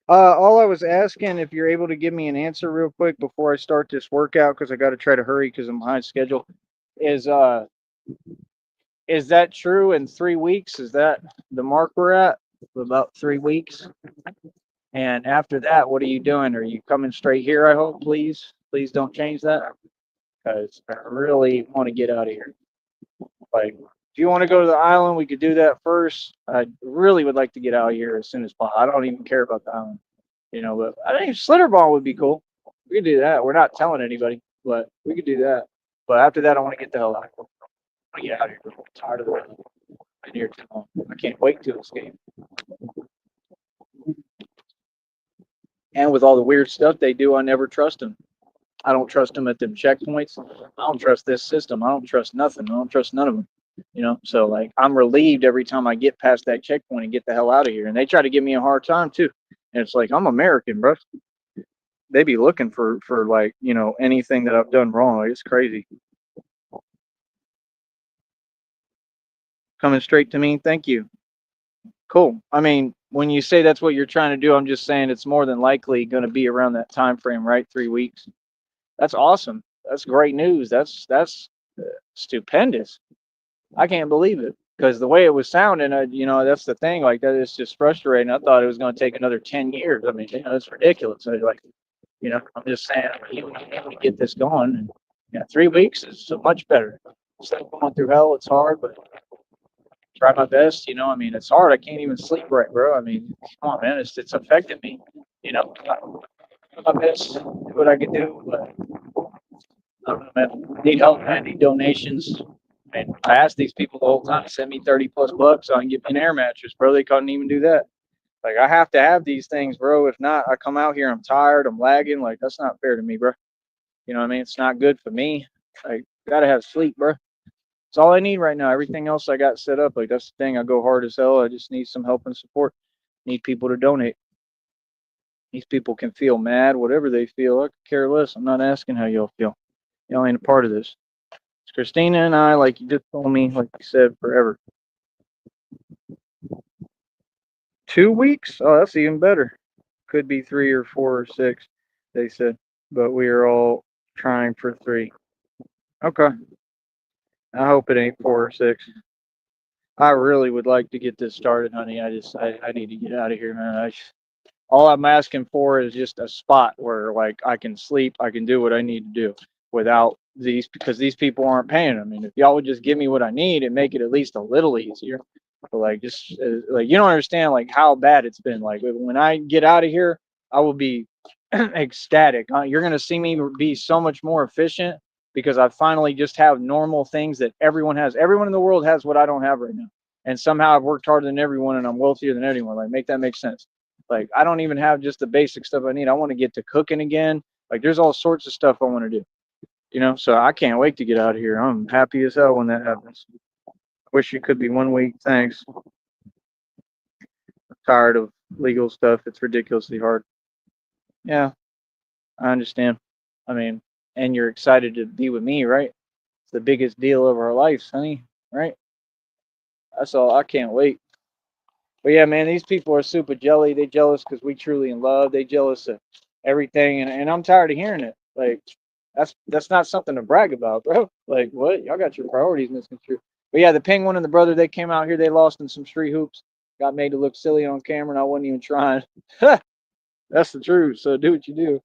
All I was asking if you're able to give me an answer real quick before I start this workout because I got to try to hurry because I'm behind schedule. Is uh is that true in 3 weeks? Is that the mark we're at? About 3 weeks. And after that, what are you doing? Are you coming straight here? I hope, please. Please don't change that because I really want to get out of here. Like, if you want to go to the island, we could do that first. I really would like to get out of here as soon as possible. I don't even care about the island, but I think Slitterball would be cool. We could do that. We're not telling anybody, but we could do that. But after that, I want to get the hell out of here. I want to get out of here. I'm tired of it. Been here too long. I can't wait to escape. And with all the weird stuff they do, I never trust them. I don't trust them at them checkpoints. I don't trust this system. I don't trust nothing. I don't trust none of them. So like I'm relieved every time I get past that checkpoint and get the hell out of here. And they try to give me a hard time too. And it's like I'm American, bro. They be looking for like anything that I've done wrong. Like, it's crazy. Coming straight to me. Thank you. Cool. I mean, when you say that's what you're trying to do, I'm just saying it's more than likely going to be around that time frame, right? 3 weeks. That's awesome. That's great news. That's stupendous. I can't believe it because the way it was sounding, that's the thing. Like that is just frustrating. I thought it was going to take another 10 years. I mean, it's ridiculous. I'm just saying, you need to get this going. And, 3 weeks is so much better. Instead of going through hell, it's hard, but try my best. I mean, it's hard. I can't even sleep right, bro. I mean, come on, man. It's affected me. My best, do what I can do, but I don't know, man. I need help. I need donations. And I asked these people the whole time, send me 30 plus bucks so I can get me an air mattress, bro. They couldn't even do that. Like, I have to have these things, bro. If not, I come out here, I'm tired, I'm lagging. Like, that's not fair to me, bro. You know what I mean? It's not good for me. I gotta have sleep, bro. It's all I need right now. Everything else I got set up. Like, that's the thing. I go hard as hell. I just need some help and support. Need people to donate. These people can feel mad, whatever they feel. I could care less. I'm not asking how y'all feel. Y'all ain't a part of this. It's Christina and I, like you just told me, like you said, forever. 2 weeks? Oh, that's even better. Could be 3 or 4 or 6, they said. But we are all trying for 3. Okay. I hope it ain't 4 or 6. I really would like to get this started, honey. I need to get out of here, man. All I'm asking for is just a spot where like I can sleep, I can do what I need to do without these because these people aren't paying. I mean, if y'all would just give me what I need and make it at least a little easier, but like just like you don't understand like how bad it's been. Like when I get out of here, I will be ecstatic. You're gonna see me be so much more efficient because I finally just have normal things that everyone has. Everyone in the world has what I don't have right now, and somehow I've worked harder than everyone and I'm wealthier than anyone. Like make that make sense. Like I don't even have just the basic stuff I need. I want to get to cooking again. Like there's all sorts of stuff I want to do. So I can't wait to get out of here. I'm happy as hell when that happens. Wish it could be 1 week. Thanks. I'm tired of legal stuff. It's ridiculously hard. Yeah, I understand. I mean, and you're excited to be with me, right? It's the biggest deal of our lives, honey. Right? That's all. I can't wait. But yeah, man, these people are super jelly. They jealous because we truly in love. They jealous of everything, and I'm tired of hearing it. Like that's not something to brag about, bro. Like what? Y'all got your priorities misconstrued. But yeah, the penguin and the brother they came out here. They lost in some street hoops. Got made to look silly on camera, and I wasn't even trying. That's the truth. So do what you do.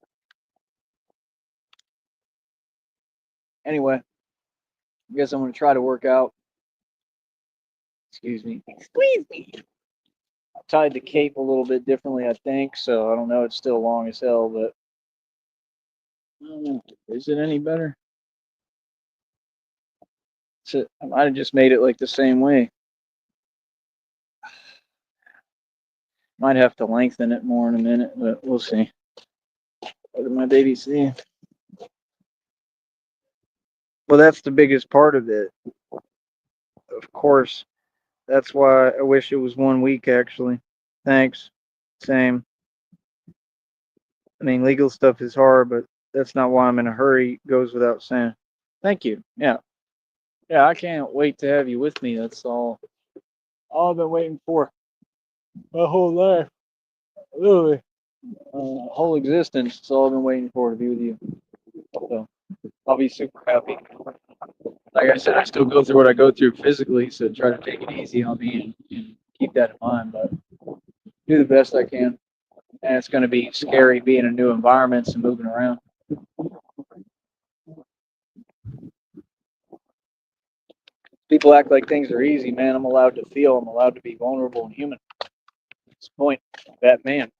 Anyway, I guess I'm gonna try to work out. Excuse me. Squeeze me. I tied the cape a little bit differently, I think. So I don't know. It's still long as hell, but I don't know. Is it any better? I might have just made it like the same way. Might have to lengthen it more in a minute, but we'll see. What did my baby see? Well, that's the biggest part of it. Of course, that's why I wish it was 1 week, actually. Thanks. Same. I mean, legal stuff is hard, but that's not why I'm in a hurry. Goes without saying. Thank you. Yeah. Yeah, I can't wait to have you with me. That's all I've been waiting for my whole life. Literally. Whole existence. That's all I've been waiting for to be with you. So I'll be super happy. Like I said, I still go through what I go through physically, so try to take it easy on me and keep that in mind. But do the best I can. And it's going to be scary being in new environments and moving around. People act like things are easy, man. I'm allowed to feel. I'm allowed to be vulnerable and human. That's the point. That man,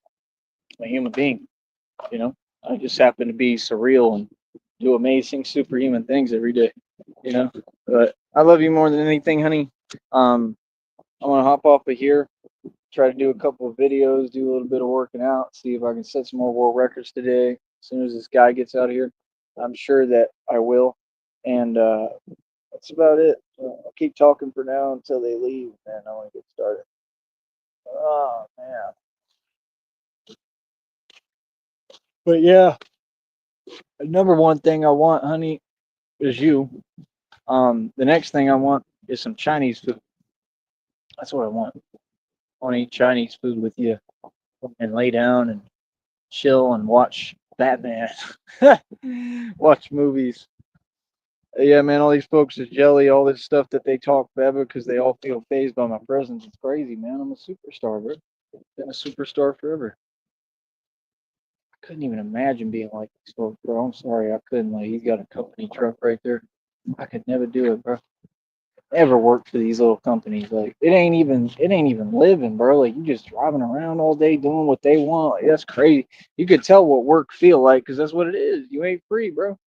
I'm a human being. You know, I just happen to be surreal and do amazing, superhuman things every day. You know, but I love you more than anything, honey. I'm gonna hop off of here, try to do a couple of videos, do a little bit of working out, see if I can set some more world records today. As soon as this guy gets out of here, I'm sure that I will. And that's about it. I'll keep talking for now until they leave, and I want to get started. Oh man. But yeah, the number one thing I want, honey, is you. The next thing I want is some Chinese food. That's what I want. I want to eat Chinese food with you and lay down and chill and watch Batman. Watch movies. Yeah, man, all these folks is jelly, all this stuff that they talk forever because they all feel phased by my presence. It's crazy, man. I'm a superstar, bro. Been a superstar forever. I couldn't even imagine being like these folks, bro. I'm sorry, I couldn't. Like, he's got a company truck right there. I could never do it, bro. Never work for these little companies. Like, it ain't even living, bro. Like, you just driving around all day doing what they want. Like, that's crazy. You could tell what work feel like because that's what it is. You ain't free, bro.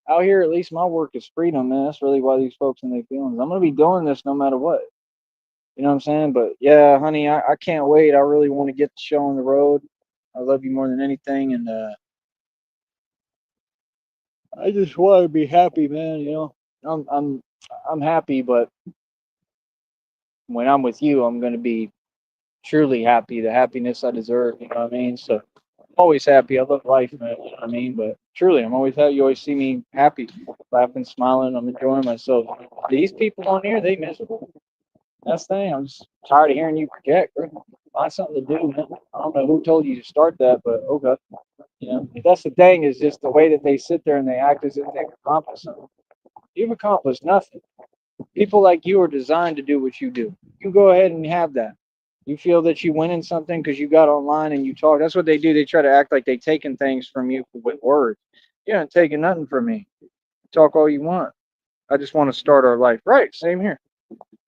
Out here, at least my work is freedom, man. That's really why these folks and their feelings. I'm gonna be doing this no matter what. You know what I'm saying? But yeah, honey, I can't wait. I really want to get the show on the road. I love you more than anything, and I just want to be happy, man. You know, I'm happy, but when I'm with you, I'm gonna be truly happy. The happiness I deserve. You know what I mean? So I'm always happy. I love life, man. You know what I mean? But truly, I'm always happy. You always see me happy, laughing, smiling. I'm enjoying myself. These people on here, they miserable. That's the thing. I'm just tired of hearing you project, bro. Find something to do, man. I don't know who told you to start that, but okay. You know, that's the thing is just the way that they sit there and they act as if they've accomplished something. You've accomplished nothing. People like you are designed to do what you do. You go ahead and have that. You feel that you win in something because you got online and you talk. That's what they do. They try to act like they taking things from you with words. You ain't taking nothing from me. Talk all you want. I just want to start our life. Right. Same here.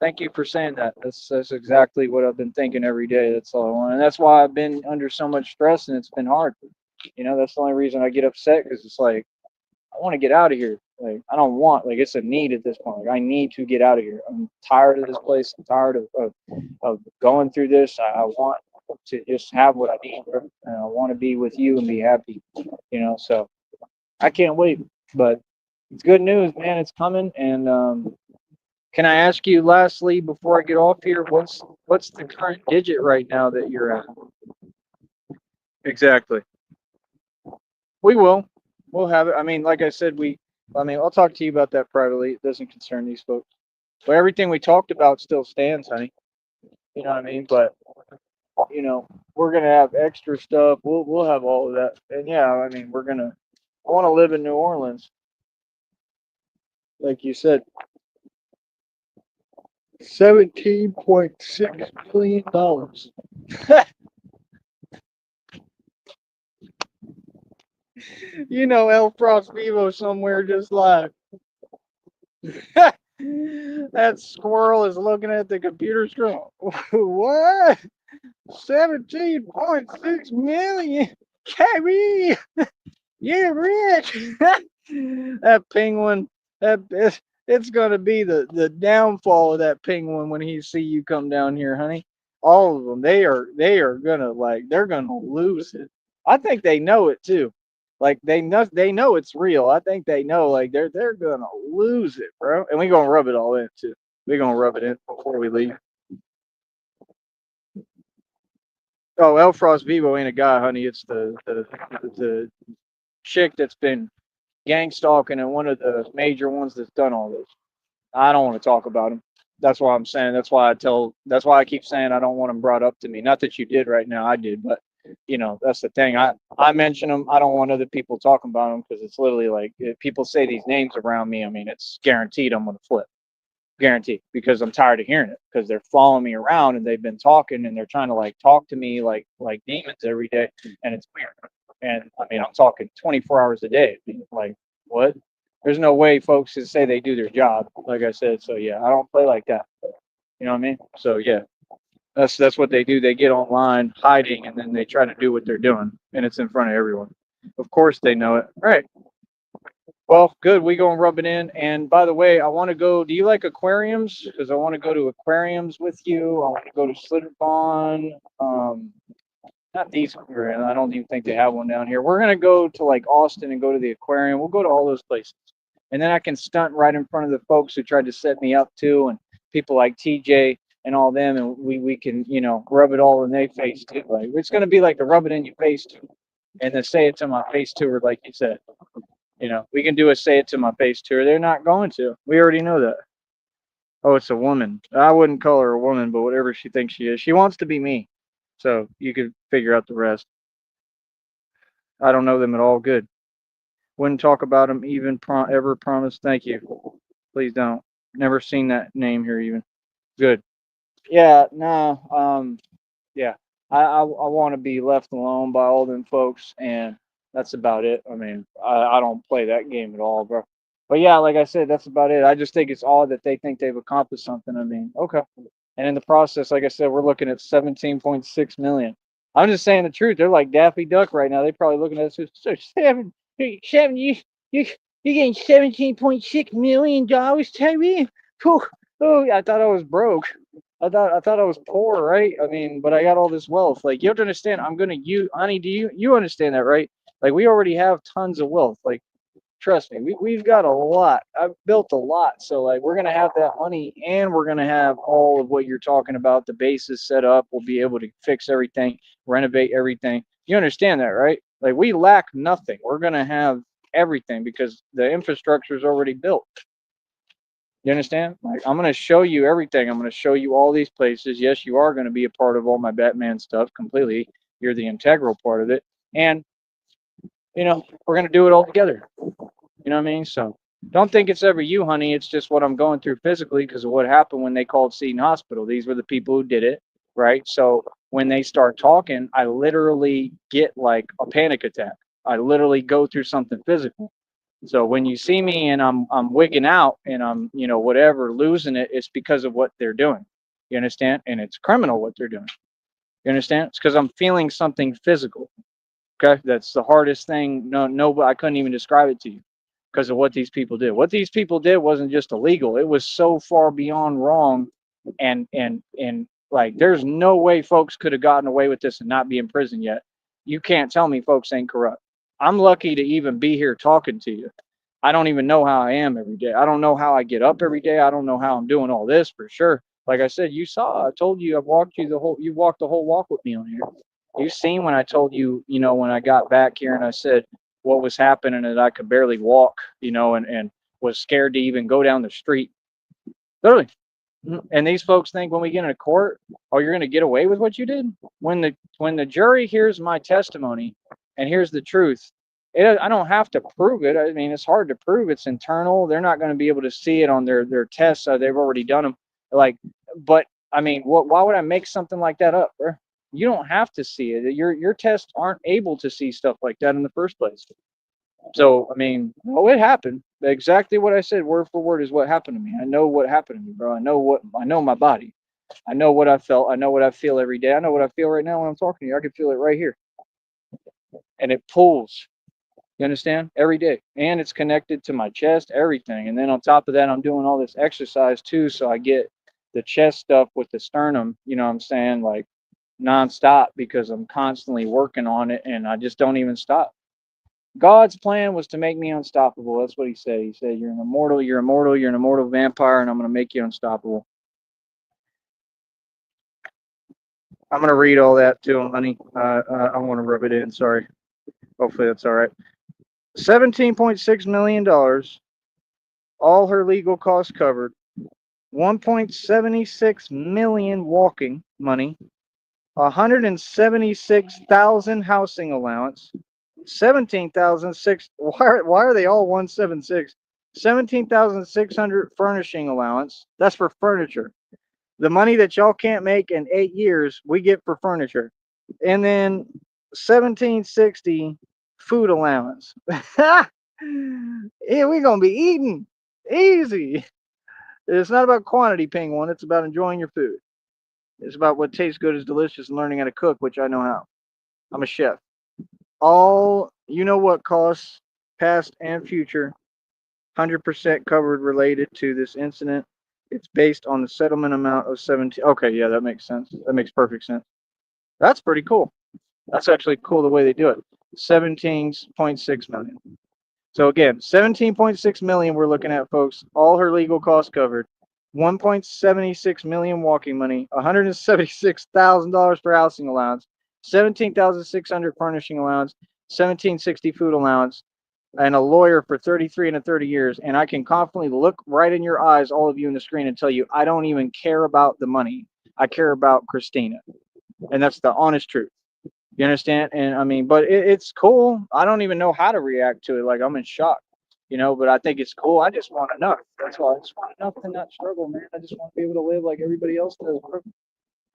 Thank you for saying that. That's exactly what I've been thinking every day. That's all I want. And that's why I've been under so much stress and it's been hard. You know, that's the only reason I get upset because it's like I want to get out of here. Like I don't want like it's a need at this point. Like I need to get out of here. I'm tired of this place. I'm tired of going through this. I want to just have what I need, bro. And I want to be with you and be happy. You know, so I can't wait. But it's good news, man. It's coming. And can I ask you lastly before I get off here, what's the current digit right now that you're at? Exactly. We will. We'll have it. I mean, like I said, I'll talk to you about that privately. It doesn't concern these folks. But everything we talked about still stands, honey. You know what I mean? But you know, we're gonna have extra stuff. We'll have all of that. And yeah, I mean, I want to live in New Orleans, like you said. $17.6 billion. You know, El Frost Vivo somewhere just live. That squirrel is looking at the computer screen. What? 17.6 million. Tyree, you're rich. That penguin, it's gonna be the downfall of that penguin when he see you come down here, honey. All of them, they are gonna they're gonna lose it. I think they know it too. Like they know it's real. I think they know they're gonna lose it, bro. And we gonna rub it all in too. We gonna rub it in before we leave. Oh, El Frost Vivo ain't a guy, honey. It's the chick that's been gang stalking and one of the major ones that's done all this. I don't want to talk about him. That's why I'm saying. That's why I keep saying I don't want him brought up to me. Not that you did right now, I did, but that's the thing. I mention him. I don't want other people talking about him because it's literally like if people say these names around me. I mean, it's guaranteed I'm gonna flip. Guaranteed because I'm tired of hearing it because they're following me around and they've been talking and they're trying to talk to me like demons every day and it's weird. And I mean, I'm talking 24 hours a day. Like, what? There's no way folks can say they do their job, like I said. So yeah, I don't play like that. You know what I mean? So yeah, that's what they do. They get online hiding and then they try to do what they're doing, and it's in front of everyone. Of course they know it. All right. Well, good. We gonna rub it in. And by the way, I want to go. Do you like aquariums? Because I want to go to aquariums with you. I want to go to Slitterbond. Not these. I don't even think they have one down here. We're gonna go to Austin and go to the aquarium. We'll go to all those places, and then I can stunt right in front of the folks who tried to set me up too, and people like TJ and all them, and we can rub it all in their face too. Like it's gonna be like the rub it in your face too, and then say it to my face tour, like you said. We can do a say it to my face tour. They're not going to. We already know that. Oh, it's a woman. I wouldn't call her a woman, but whatever she thinks she is, she wants to be me. So you could figure out the rest. I don't know them at all. Good. Wouldn't talk about them even ever promise. Thank you. Please don't. Never seen that name here even. Good. Yeah, no. Yeah. I want to be left alone by all them folks, and that's about it. I mean, I don't play that game at all, bro. But yeah, like I said, that's about it. I just think it's odd that they think they've accomplished something. I mean, okay. And in the process, like I said, we're looking at 17.6 million. I'm just saying the truth. They're like Daffy Duck right now. They're probably looking at us. So seven, you, you're getting $17.6 million, Tyree. Oh, I thought I was broke. I thought I was poor, right? I mean, but I got all this wealth. Like you have to understand, I'm gonna you, honey. Do you understand that, right? Like we already have tons of wealth. Like trust me, we've got a lot. I've built a lot, so like we're gonna have that money, and we're gonna have all of what you're talking about. The base is set up. We'll be able to fix everything, renovate everything. You understand that, right? Like we lack nothing. We're gonna have everything because the infrastructure is already built. You understand? Like I'm gonna show you everything. I'm gonna show you all these places. Yes, you are gonna be a part of all my Batman stuff completely. You're the integral part of it, and we're gonna do it all together. You know what I mean? So don't think it's ever you, honey. It's just what I'm going through physically because of what happened when they called Seton Hospital. These were the people who did it, right? So when they start talking, I literally get like a panic attack. I literally go through something physical. So when you see me and I'm wigging out and I'm whatever losing it, it's because of what they're doing. You understand? And it's criminal what they're doing. You understand? It's because I'm feeling something physical. Okay, that's the hardest thing. No, I couldn't even describe it to you because of what these people did. What these people did wasn't just illegal; it was so far beyond wrong, and like there's no way folks could have gotten away with this and not be in prison yet. You can't tell me folks ain't corrupt. I'm lucky to even be here talking to you. I don't even know how I am every day. I don't know how I get up every day. I don't know how I'm doing all this for sure. Like I said, you saw. I told you I've walked you the whole. You walked the whole walk with me on here. You seen when I told you, when I got back here and I said what was happening and that I could barely walk, and was scared to even go down the street. Literally. And these folks think when we get into court, oh, you're going to get away with what you did. When the jury hears my testimony and hears the truth, I don't have to prove it. I mean, it's hard to prove. It's internal. They're not going to be able to see it on their tests. They've already done them. But I mean, why would I make something like that up, bro? You don't have to see it. Your tests aren't able to see stuff like that in the first place. So, I mean, oh, it happened. Exactly what I said, word for word, is what happened to me. I know what happened to me, bro. I know my body. I know what I felt. I know what I feel every day. I know what I feel right now when I'm talking to you. I can feel it right here. And it pulls. You understand? Every day. And it's connected to my chest, everything. And then on top of that, I'm doing all this exercise too. So I get the chest stuff with the sternum, you know what I'm saying? Like nonstop, because I'm constantly working on it and I just don't even stop. God's plan was to make me unstoppable. That's what he said. He said, "You're an immortal, you're immortal, you're an immortal vampire, and I'm going to make you unstoppable." I'm going to read all that to him, honey. I want to rub it in. Sorry. Hopefully that's all right. $17.6 million, all her legal costs covered. 1.76 million walking money. 176,000 housing allowance. 17,006. Why are they all 176? 17,600 furnishing allowance. That's for furniture. The money that y'all can't make in 8 years, we get for furniture. And then 1760 food allowance. Yeah, we're gonna be eating easy. It's not about quantity, Penguin. It's about enjoying your food. It's about what tastes good, is delicious, and learning how to cook, which I know how. I'm a chef. All you know what costs, past and future, 100% covered related to this incident. It's based on the settlement amount of 17. Okay, yeah, that makes sense. That makes perfect sense. That's pretty cool. That's actually cool the way they do it. 17.6 million. So again, 17.6 million we're looking at, folks. All her legal costs covered. 1.76 million walking money, $176,000 for housing allowance, 17,600 furnishing allowance, 1760 food allowance, and a lawyer for 33 and a 30 years. And I can confidently look right in your eyes, all of you in the screen, and tell you I don't even care about the money. I care about Christina. And that's the honest truth. You understand? And I mean, but it's cool. I don't even know how to react to it. Like, I'm in shock, but I think it's cool. I just want enough. That's all. I just want enough to not struggle, man. I just want to be able to live like everybody else does, bro. You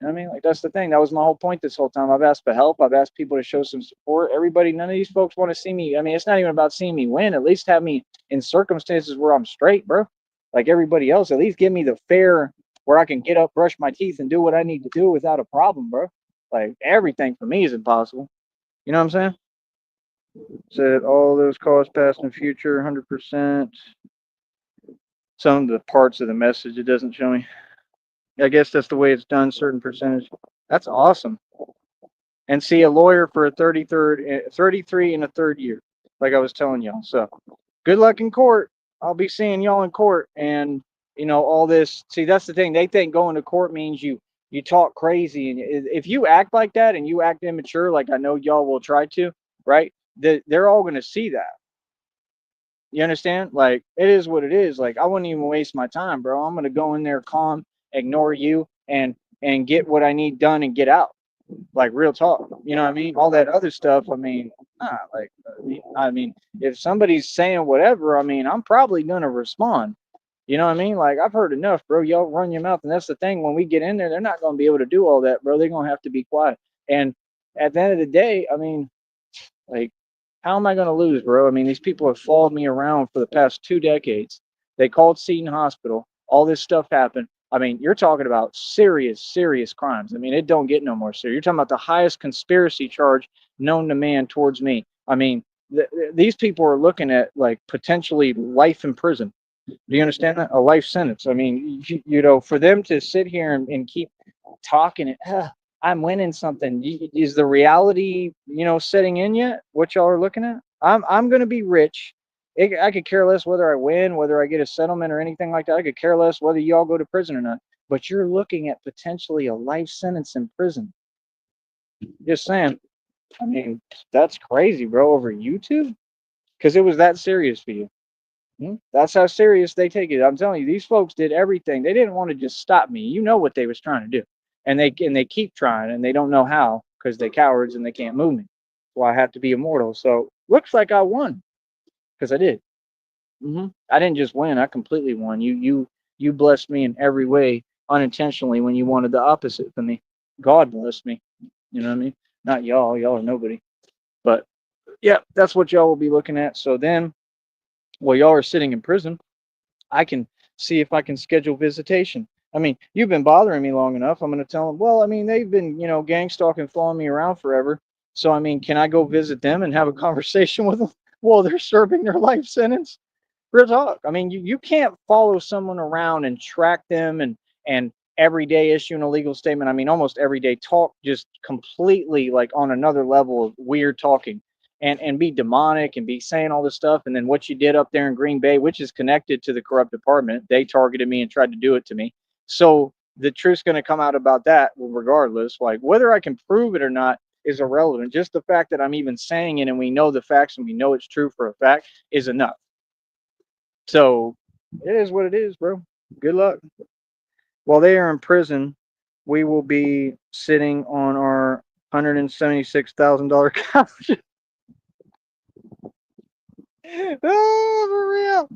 know what I mean? Like, that's the thing. That was my whole point this whole time. I've asked for help. I've asked people to show some support. Everybody, none of these folks want to see me. I mean, it's not even about seeing me win. At least have me in circumstances where I'm straight, bro. Like everybody else. At least give me the fair where I can get up, brush my teeth, and do what I need to do without a problem, bro. Like, everything for me is impossible. You know what I'm saying? Said all those costs past and future, 100%. Some of the parts of the message it doesn't show me. I guess that's the way it's done, certain percentage. That's awesome. And see a lawyer for a 33 and a third year, like I was telling y'all. So good luck in court. I'll be seeing y'all in court. And, all this. See, that's the thing. They think going to court means you talk crazy. And if you act like that and you act immature, like I know y'all will try to, right? They're all going to see that. You understand? Like, it is what it is. Like, I wouldn't even waste my time, bro. I'm gonna go in there calm, ignore you, and get what I need done and get out. Like, real talk. You know what I mean? All that other stuff. I mean, like, I mean, if somebody's saying whatever, I mean, I'm probably gonna respond. You know what I mean? Like, I've heard enough, bro. Y'all run your mouth, and that's the thing. When we get in there, they're not gonna be able to do all that, bro. They're gonna have to be quiet. And at the end of the day, I mean, like, how am I going to lose, bro? I mean, these people have followed me around for the past 2 decades. They called Seton Hospital. All this stuff happened. I mean, you're talking about serious, serious crimes. I mean, it don't get no more serious. You're talking about the highest conspiracy charge known to man towards me. I mean, these people are looking at like potentially life in prison. Do you understand that? A life sentence. I mean, for them to sit here and keep talking, I'm winning something. Is the reality, setting in yet? What y'all are looking at? I'm gonna be rich. I could care less whether I win, whether I get a settlement or anything like that. I could care less whether y'all go to prison or not. But you're looking at potentially a life sentence in prison. Just saying. I mean, that's crazy, bro. Over YouTube, because it was that serious for you. That's how serious they take it. I'm telling you, these folks did everything. They didn't want to just stop me. You know what they was trying to do, and they keep trying, and they don't know how because they cowards and they can't move me. So I have to be immortal. So looks like I won because I did. I didn't just win. I completely won. You blessed me in every way unintentionally when you wanted the opposite for me. God blessed me. You know what I mean? Not y'all. Y'all are nobody. But yeah, that's what y'all will be looking at. So then, while y'all are sitting in prison, I can see if I can schedule visitation. I mean, you've been bothering me long enough. I'm going to tell them, well, I mean, they've been, gang stalking, following me around forever. So, I mean, can I go visit them and have a conversation with them while they're serving their life sentence? Real talk. I mean, you can't follow someone around and track them and every day issue an illegal statement. I mean, almost every day talk just completely like on another level of weird talking and be demonic and be saying all this stuff. And then what you did up there in Green Bay, which is connected to the corrupt department, they targeted me and tried to do it to me. So the truth's going to come out about that regardless. Like whether I can prove it or not is irrelevant. Just the fact that I'm even saying it and we know the facts and we know it's true for a fact is enough. So it is what it is, bro. Good luck. While they are in prison, we will be sitting on our $176,000 couch. Oh, for real.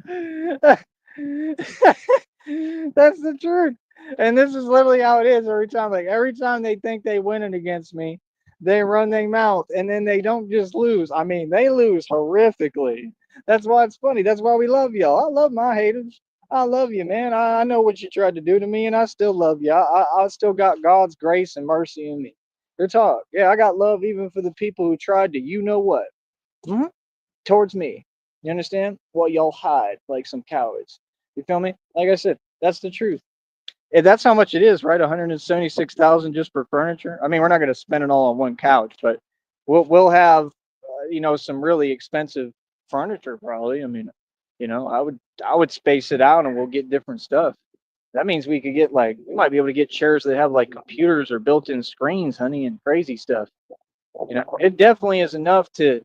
That's the truth. And this is literally how it is every time. Like every time they think they winning against me, they run their mouth and then they don't just lose. I mean, they lose horrifically. That's why it's funny. That's why we love y'all. I love my haters. I love you, man. I know what you tried to do to me, and I still love you. I still got God's grace and mercy in me. Your talk. Yeah, I got love even for the people who tried to, you know what, towards me. You understand? Well, y'all hide like some cowards. You feel me? Like I said, that's the truth. And that's how much it is, right? 176,000 just for furniture. I mean, we're not going to spend it all on one couch, but we'll have some really expensive furniture probably. I mean, I would space it out and we'll get different stuff. That means we could get like we might be able to get chairs that have like computers or built-in screens, honey, and crazy stuff. It definitely is enough to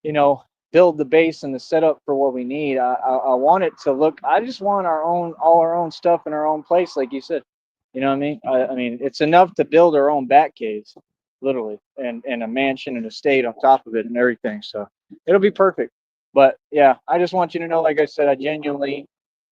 you know, build the base and the setup for what we need. I want it to look. I just want all our own stuff in our own place, like you said. You know what I mean? I mean, it's enough to build our own bat caves, literally, and a mansion and a state on top of it and everything. So it'll be perfect. But yeah, I just want you to know, like I said, I genuinely,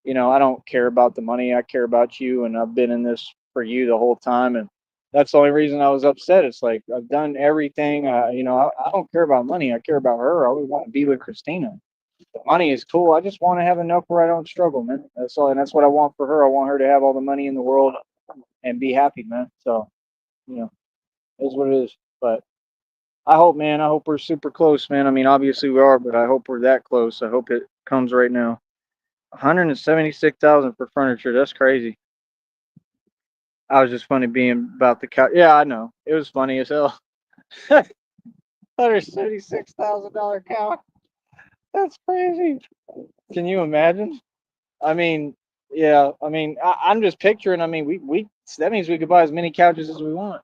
I don't care about the money. I care about you, and I've been in this for you the whole time, and that's the only reason I was upset. It's like I've done everything. I don't care about money. I care about her. I always want to be with Christina. The money is cool. I just want to have enough where I don't struggle, man. That's all, and that's what I want for her. I want her to have all the money in the world and be happy, man. So, you know, it is what it is. But I hope, man. I hope we're super close, man. I mean, obviously we are, but I hope we're that close. I hope it comes right now. 176,000 for furniture. That's crazy. I was just funny being about the couch. Yeah, I know. It was funny as hell. $176,000 couch. That's crazy. Can you imagine? I mean, yeah. I mean, I'm just picturing. I mean, we that means we could buy as many couches as we want.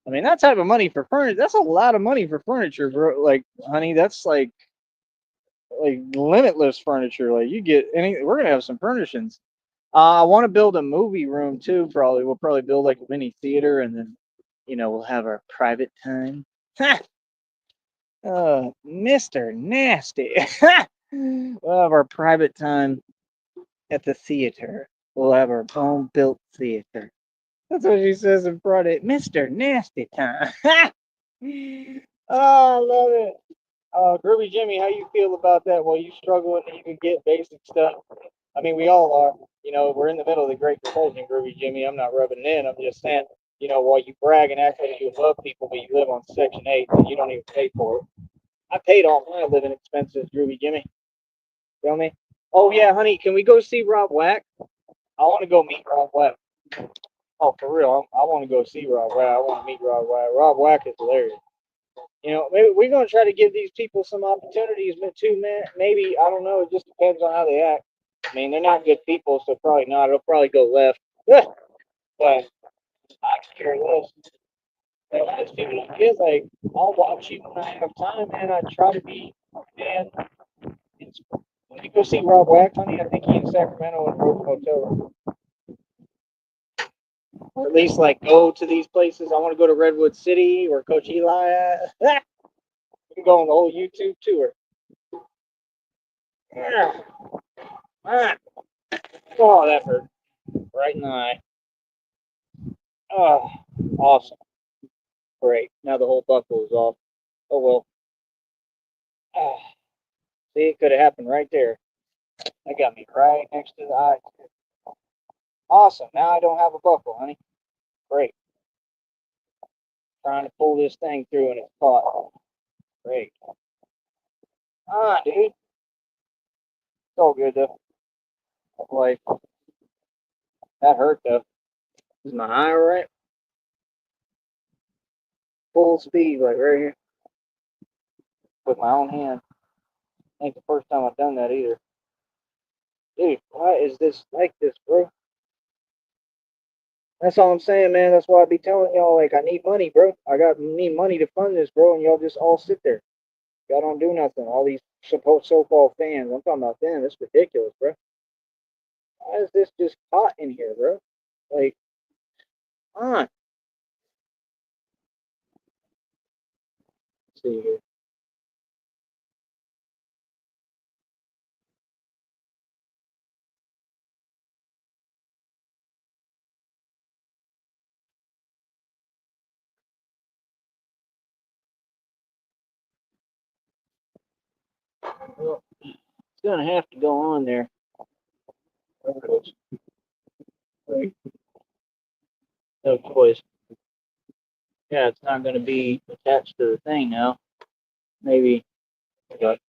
I mean, that type of money for furniture. That's a lot of money for furniture, bro. Like, honey, that's like limitless furniture. Like, you get any. We're gonna have some furnishings. I want to build a movie room too. Probably we'll probably build like a mini theater, and then we'll have our private time. Mr. Nasty. We'll have our private time at the theater. We'll have our home built theater. That's what she says in front of it. Mr. Nasty time. Oh, I love it. Groovy Jimmy, how you feel about that? Well, you struggling and you can get basic stuff. I mean, we all are. We're in the middle of the Great Depression, Groovy Jimmy. I'm not rubbing it in. I'm just saying, while you brag and act like you love people, but you live on Section 8 and you don't even pay for it. I paid all my living expenses, Groovy Jimmy. Feel me? Oh, yeah, honey, can we go see Rob Wack? I want to go meet Rob Wack. Oh, for real, I want to go see Rob Wack. I want to meet Rob Wack. Rob Wack is hilarious. Maybe we're going to try to give these people some opportunities too, man. Maybe, I don't know. It just depends on how they act. I mean, they're not good people, so probably not. It'll probably go left. But I can care less. As people don't get, like, I'll watch you when I have time, man. I try to be, man. When you go see Rob Wack, honey, I think he's in Sacramento in Broken Hotel room. Or at least, like, go to these places. I want to go to Redwood City where Coach Eli at. You can go on the whole YouTube tour. Ah, oh, that hurt. Right in the eye. Oh, awesome. Great. Now the whole buckle is off. Oh, well. Ah, see, it could have happened right there. That got me right next to the eye. Awesome. Now I don't have a buckle, honey. Great. Trying to pull this thing through and it's caught. Great. Ah, dude. It's all good though. Like, that hurt though. Is my eye alright? Full speed, like right here. With my own hand. Ain't the first time I've done that either. Dude, why is this like this, bro? That's all I'm saying, man. That's why I be telling y'all, like, I need money, bro. Need money to fund this, bro, and y'all just all sit there. Y'all don't do nothing. All these so-called fans. I'm talking about them. It's ridiculous, bro. Why is this just hot in here, bro? Like, come on. Let's see here. Well, it's gonna have to go on there. Like, no choice. Yeah, it's not gonna be attached to the thing now. Maybe. But,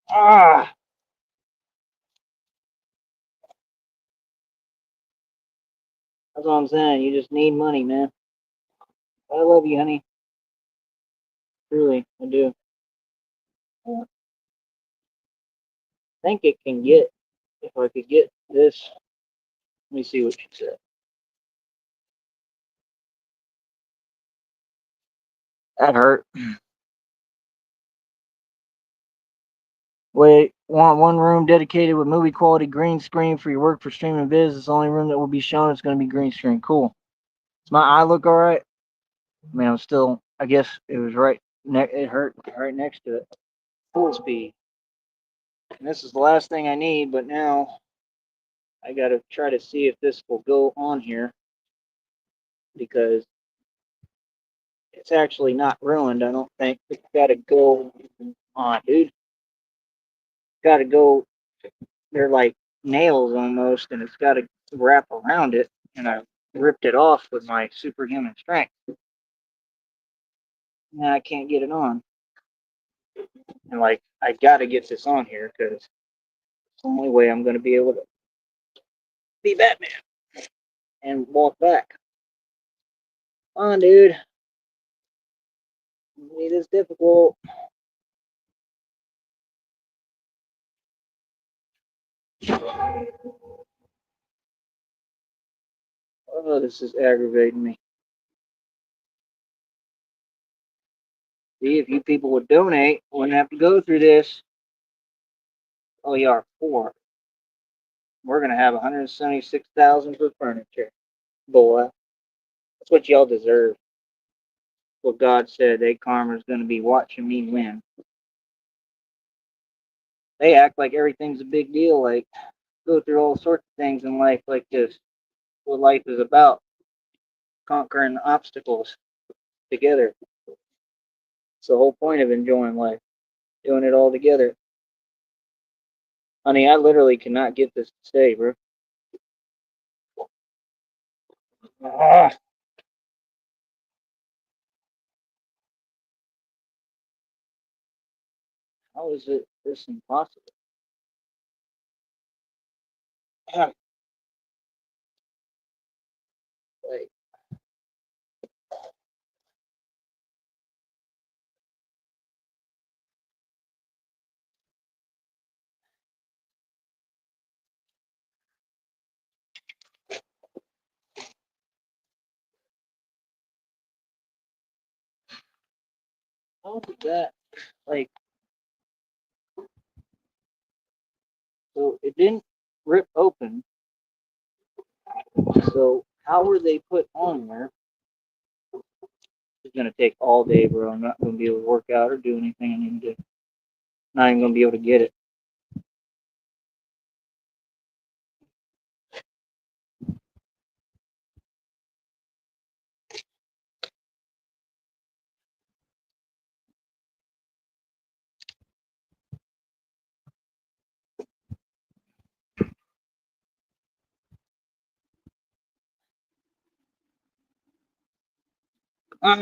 ah, that's all I'm saying. You just need money, man. I love you, honey. Truly, I do. I think it can get. If I could get this, let me see what she said. That hurt. Wait, want one room dedicated with movie quality green screen for your work for streaming viz. It's the only room that will be shown. It's going to be green screen. Cool. Does my eye look all right? I mean, I'm still. I guess it was right. It hurt right next to it. Full speed. And this is the last thing I need. But now I got to try to see if this will go on here because it's actually not ruined. I don't think it's got to go on, dude. Got to go. They're like nails almost, and it's got to wrap around it. And I ripped it off with my superhuman strength. Now I can't get it on. And like, I got to get this on here because it's the only way I'm going to be able to be Batman and walk back. Come on, dude. It is difficult. Oh, this is aggravating me. See, if you people would donate, wouldn't have to go through this. Oh, you are poor. We're gonna have 176,000 for furniture, boy. That's what y'all deserve. What God said, they karma's gonna be watching me win. They act like everything's a big deal. Like go through all sorts of things in life like this. What life is about, conquering obstacles together. It's the whole point of enjoying life, doing it all together. Honey, I literally cannot get this to stay, bro. Ah, how is it this impossible? Ah, like, how did that? Like, so it didn't rip open. So how were they put on there? It's gonna take all day, bro. I'm not gonna be able to work out or do anything I need to do. Not even gonna be able to get it. on.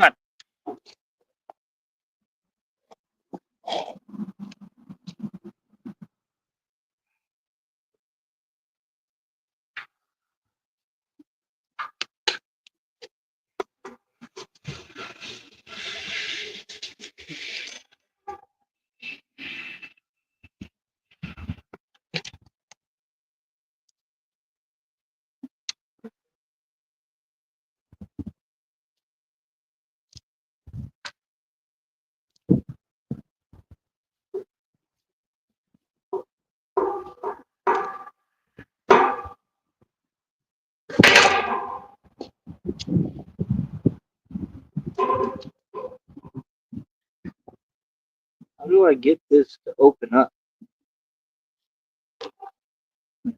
How do I get this to open up?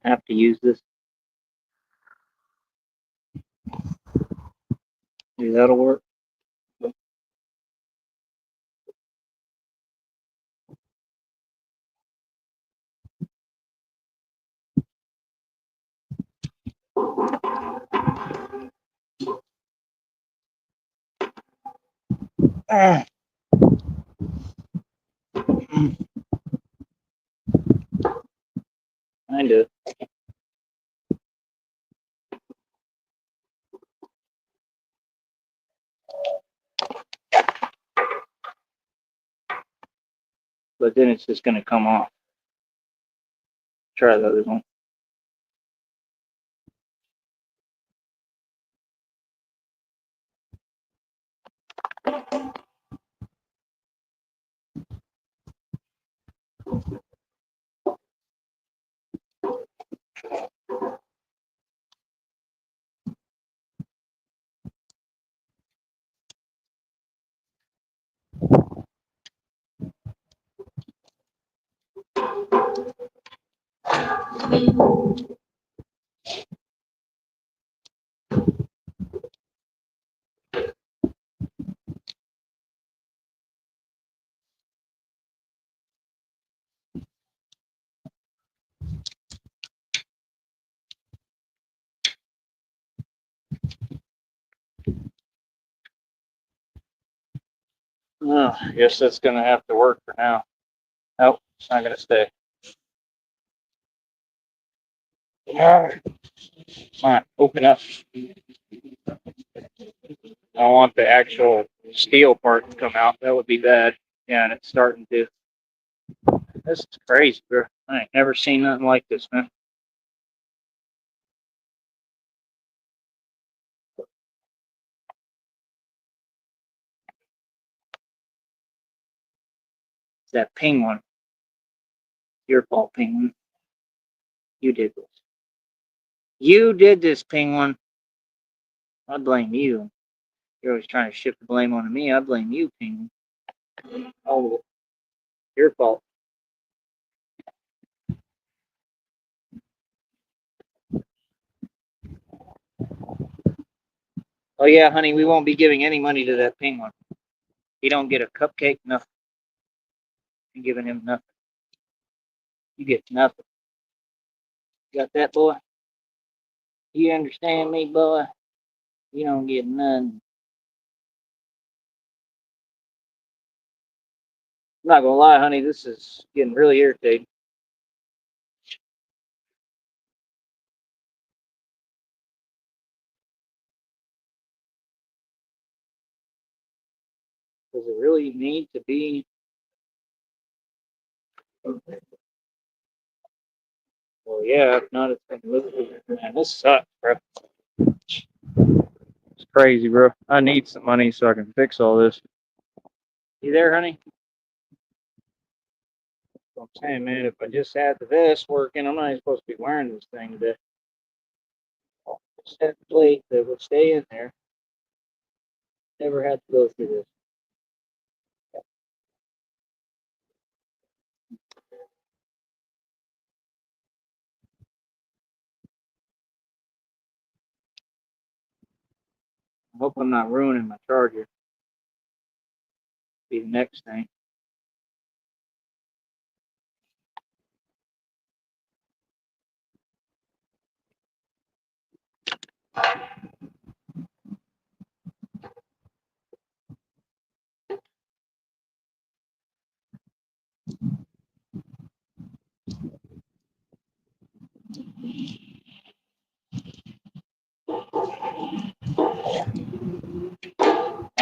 I have to use this. Maybe that'll work. Kinda. But then it's just gonna come off. Try the other one. Oh, I guess that's gonna have to work for now. Nope, it's not gonna stay. Come on, open up. I want the actual steel part to come out. That would be bad. Yeah, and it's starting to. This is crazy, bro. I ain't never seen nothing like this, man. It's that penguin. Your fault, penguin. You did this. You did this, penguin. I blame you. You're always trying to shift the blame onto me. I blame you, penguin. Oh, your fault. Oh yeah, honey, we won't be giving any money to that penguin. He don't get a cupcake, nothing. You're giving him nothing. You get nothing. Got that, boy? You understand me, boy? You don't get none. I'm not gonna lie, honey, this is getting really irritating. Does it really need to be? Well, yeah, if not, it's gonna look. Man, this sucks, bro. It's crazy, bro. I need some money so I can fix all this. You there, honey? I'm saying, man, if I just had the vest working, I'm not even supposed to be wearing this thing today. Just that plate that would stay in there. Never had to go through this. I hope I'm not ruining my charger. Be the next thing.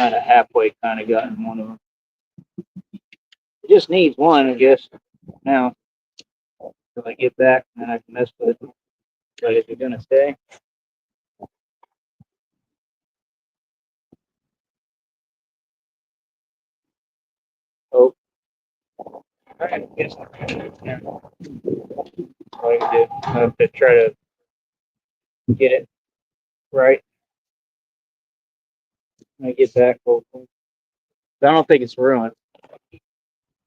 kind of halfway kind of gotten one of them. It just needs one, I guess, now, till I get back, and then I can mess with it. But if you're going to stay, oh, all right, I guess I'll all I can do. I have to try to get it right when I get back, hopefully. I don't think it's ruined.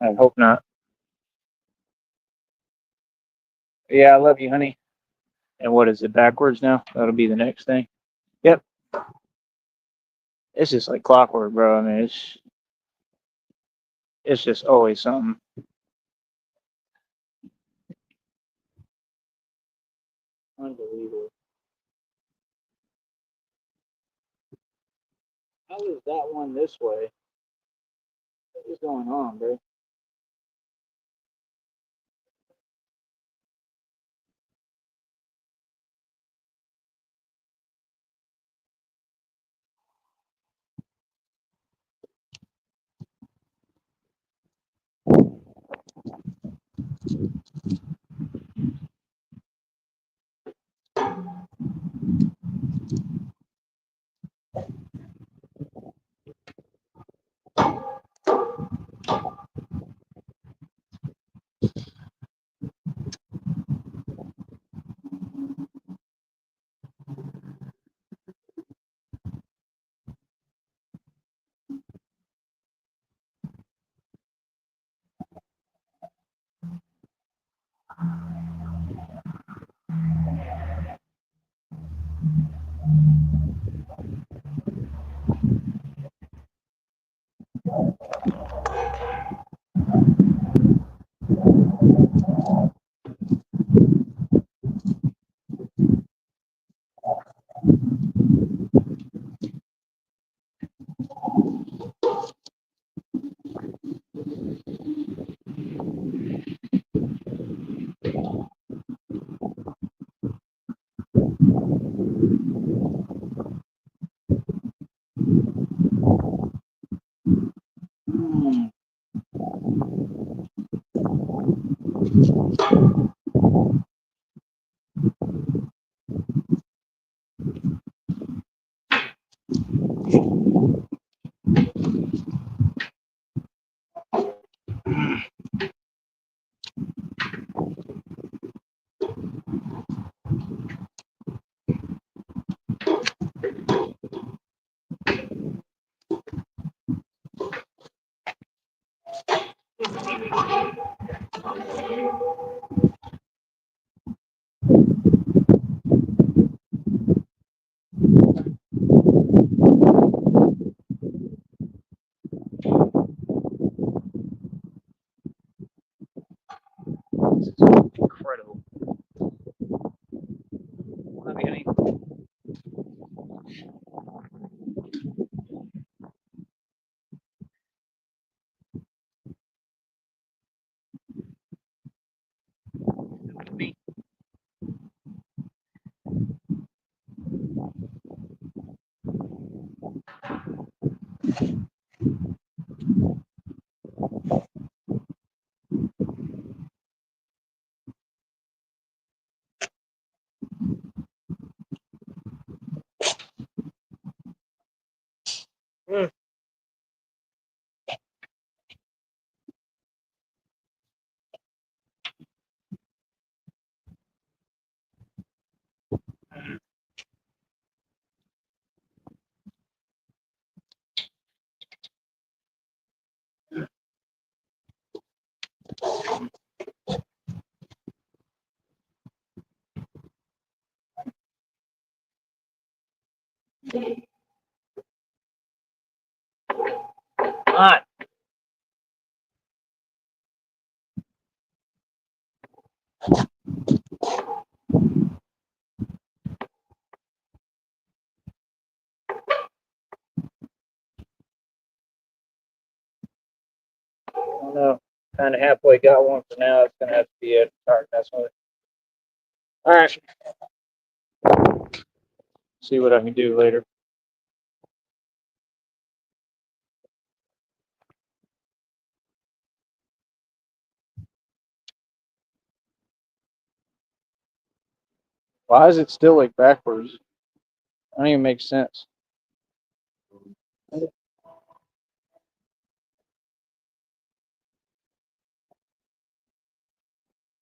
I hope not. Yeah, I love you, honey. And what is it, backwards now? That'll be the next thing. Yep. It's just like clockwork, bro. I mean, it's just always something. Unbelievable. How is that one this way? What is going on, bro? Hmm. This is incredible. Love you, honey. Me. Mm. Hot. I don't know. Kind of halfway got one for now. It's gonna have to be it. Sorry, messing with it. All right. See what I can do later. Why is it still like backwards? That don't even make sense. I'm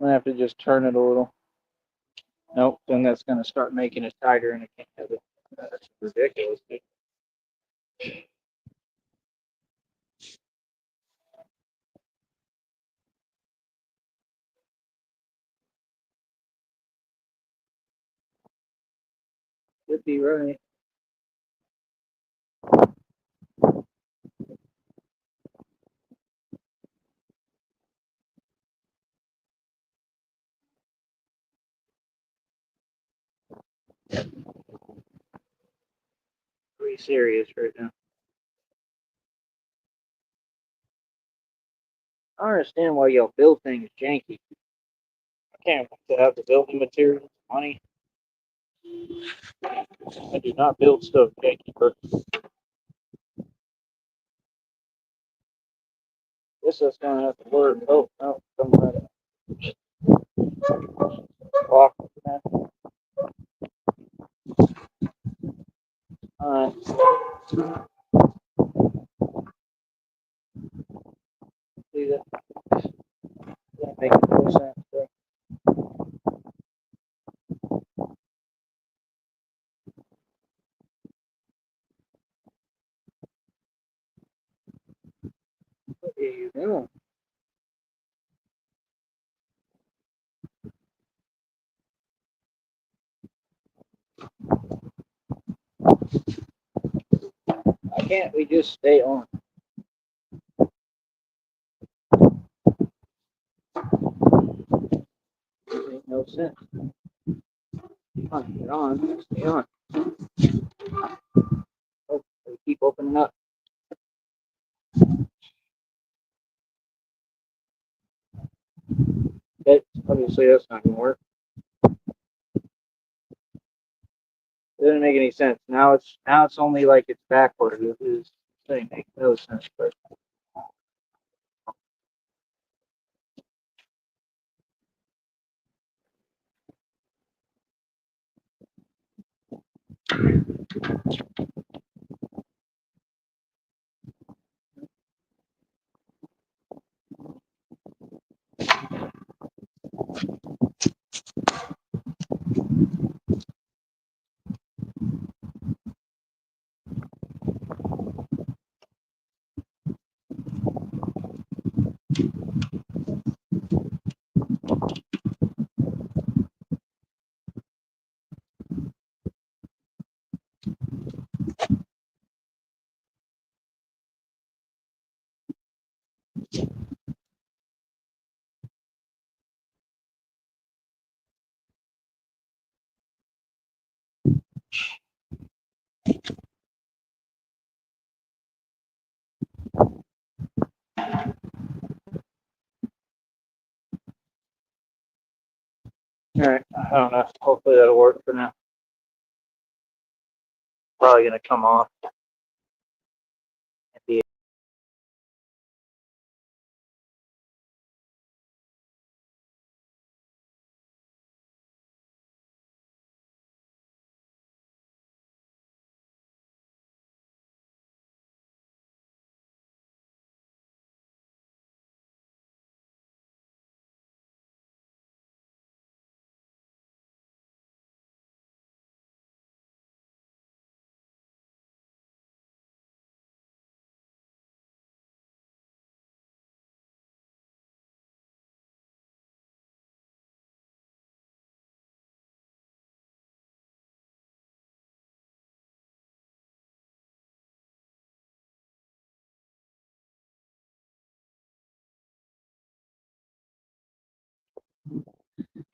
gonna have to just turn it a little. Nope, then that's gonna start making it tighter and I can't have it. That's ridiculous, dude. Could be right. Pretty serious right now. I don't understand why y'all build things janky. I can't wait to have the building materials, money. I do not build stuff janky, but this is gonna have to work. Oh no, come right off. Alright. See that? That makes no sense, bro. What are you doing? Why can't we just stay on? It makes no sense. Come on, get on. Stay on. Oh, they keep opening up. Okay, obviously that's not gonna work. It doesn't make any sense. Now it's only like it's backward. It is thing makes no sense. But all right, I don't know. Hopefully that'll work for now. Probably gonna come off and be.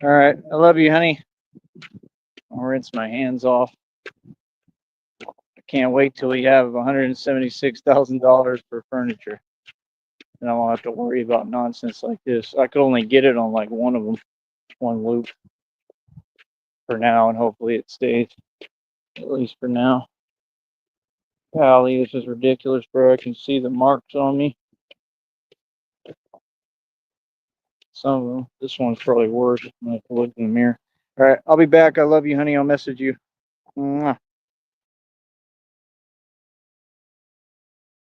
All right, I love you, honey. I'll rinse my hands off. I can't wait till we have $176,000 for furniture, and I won't have to worry about nonsense like this. I could only get it on like one of them, one loop for now, and hopefully it stays at least for now. Golly, this is ridiculous, bro. I can see the marks on me. Some of them. This one's probably worse. I'm gonna have to look in the mirror. All right, I'll be back. I love you, honey. I'll message you. Mwah.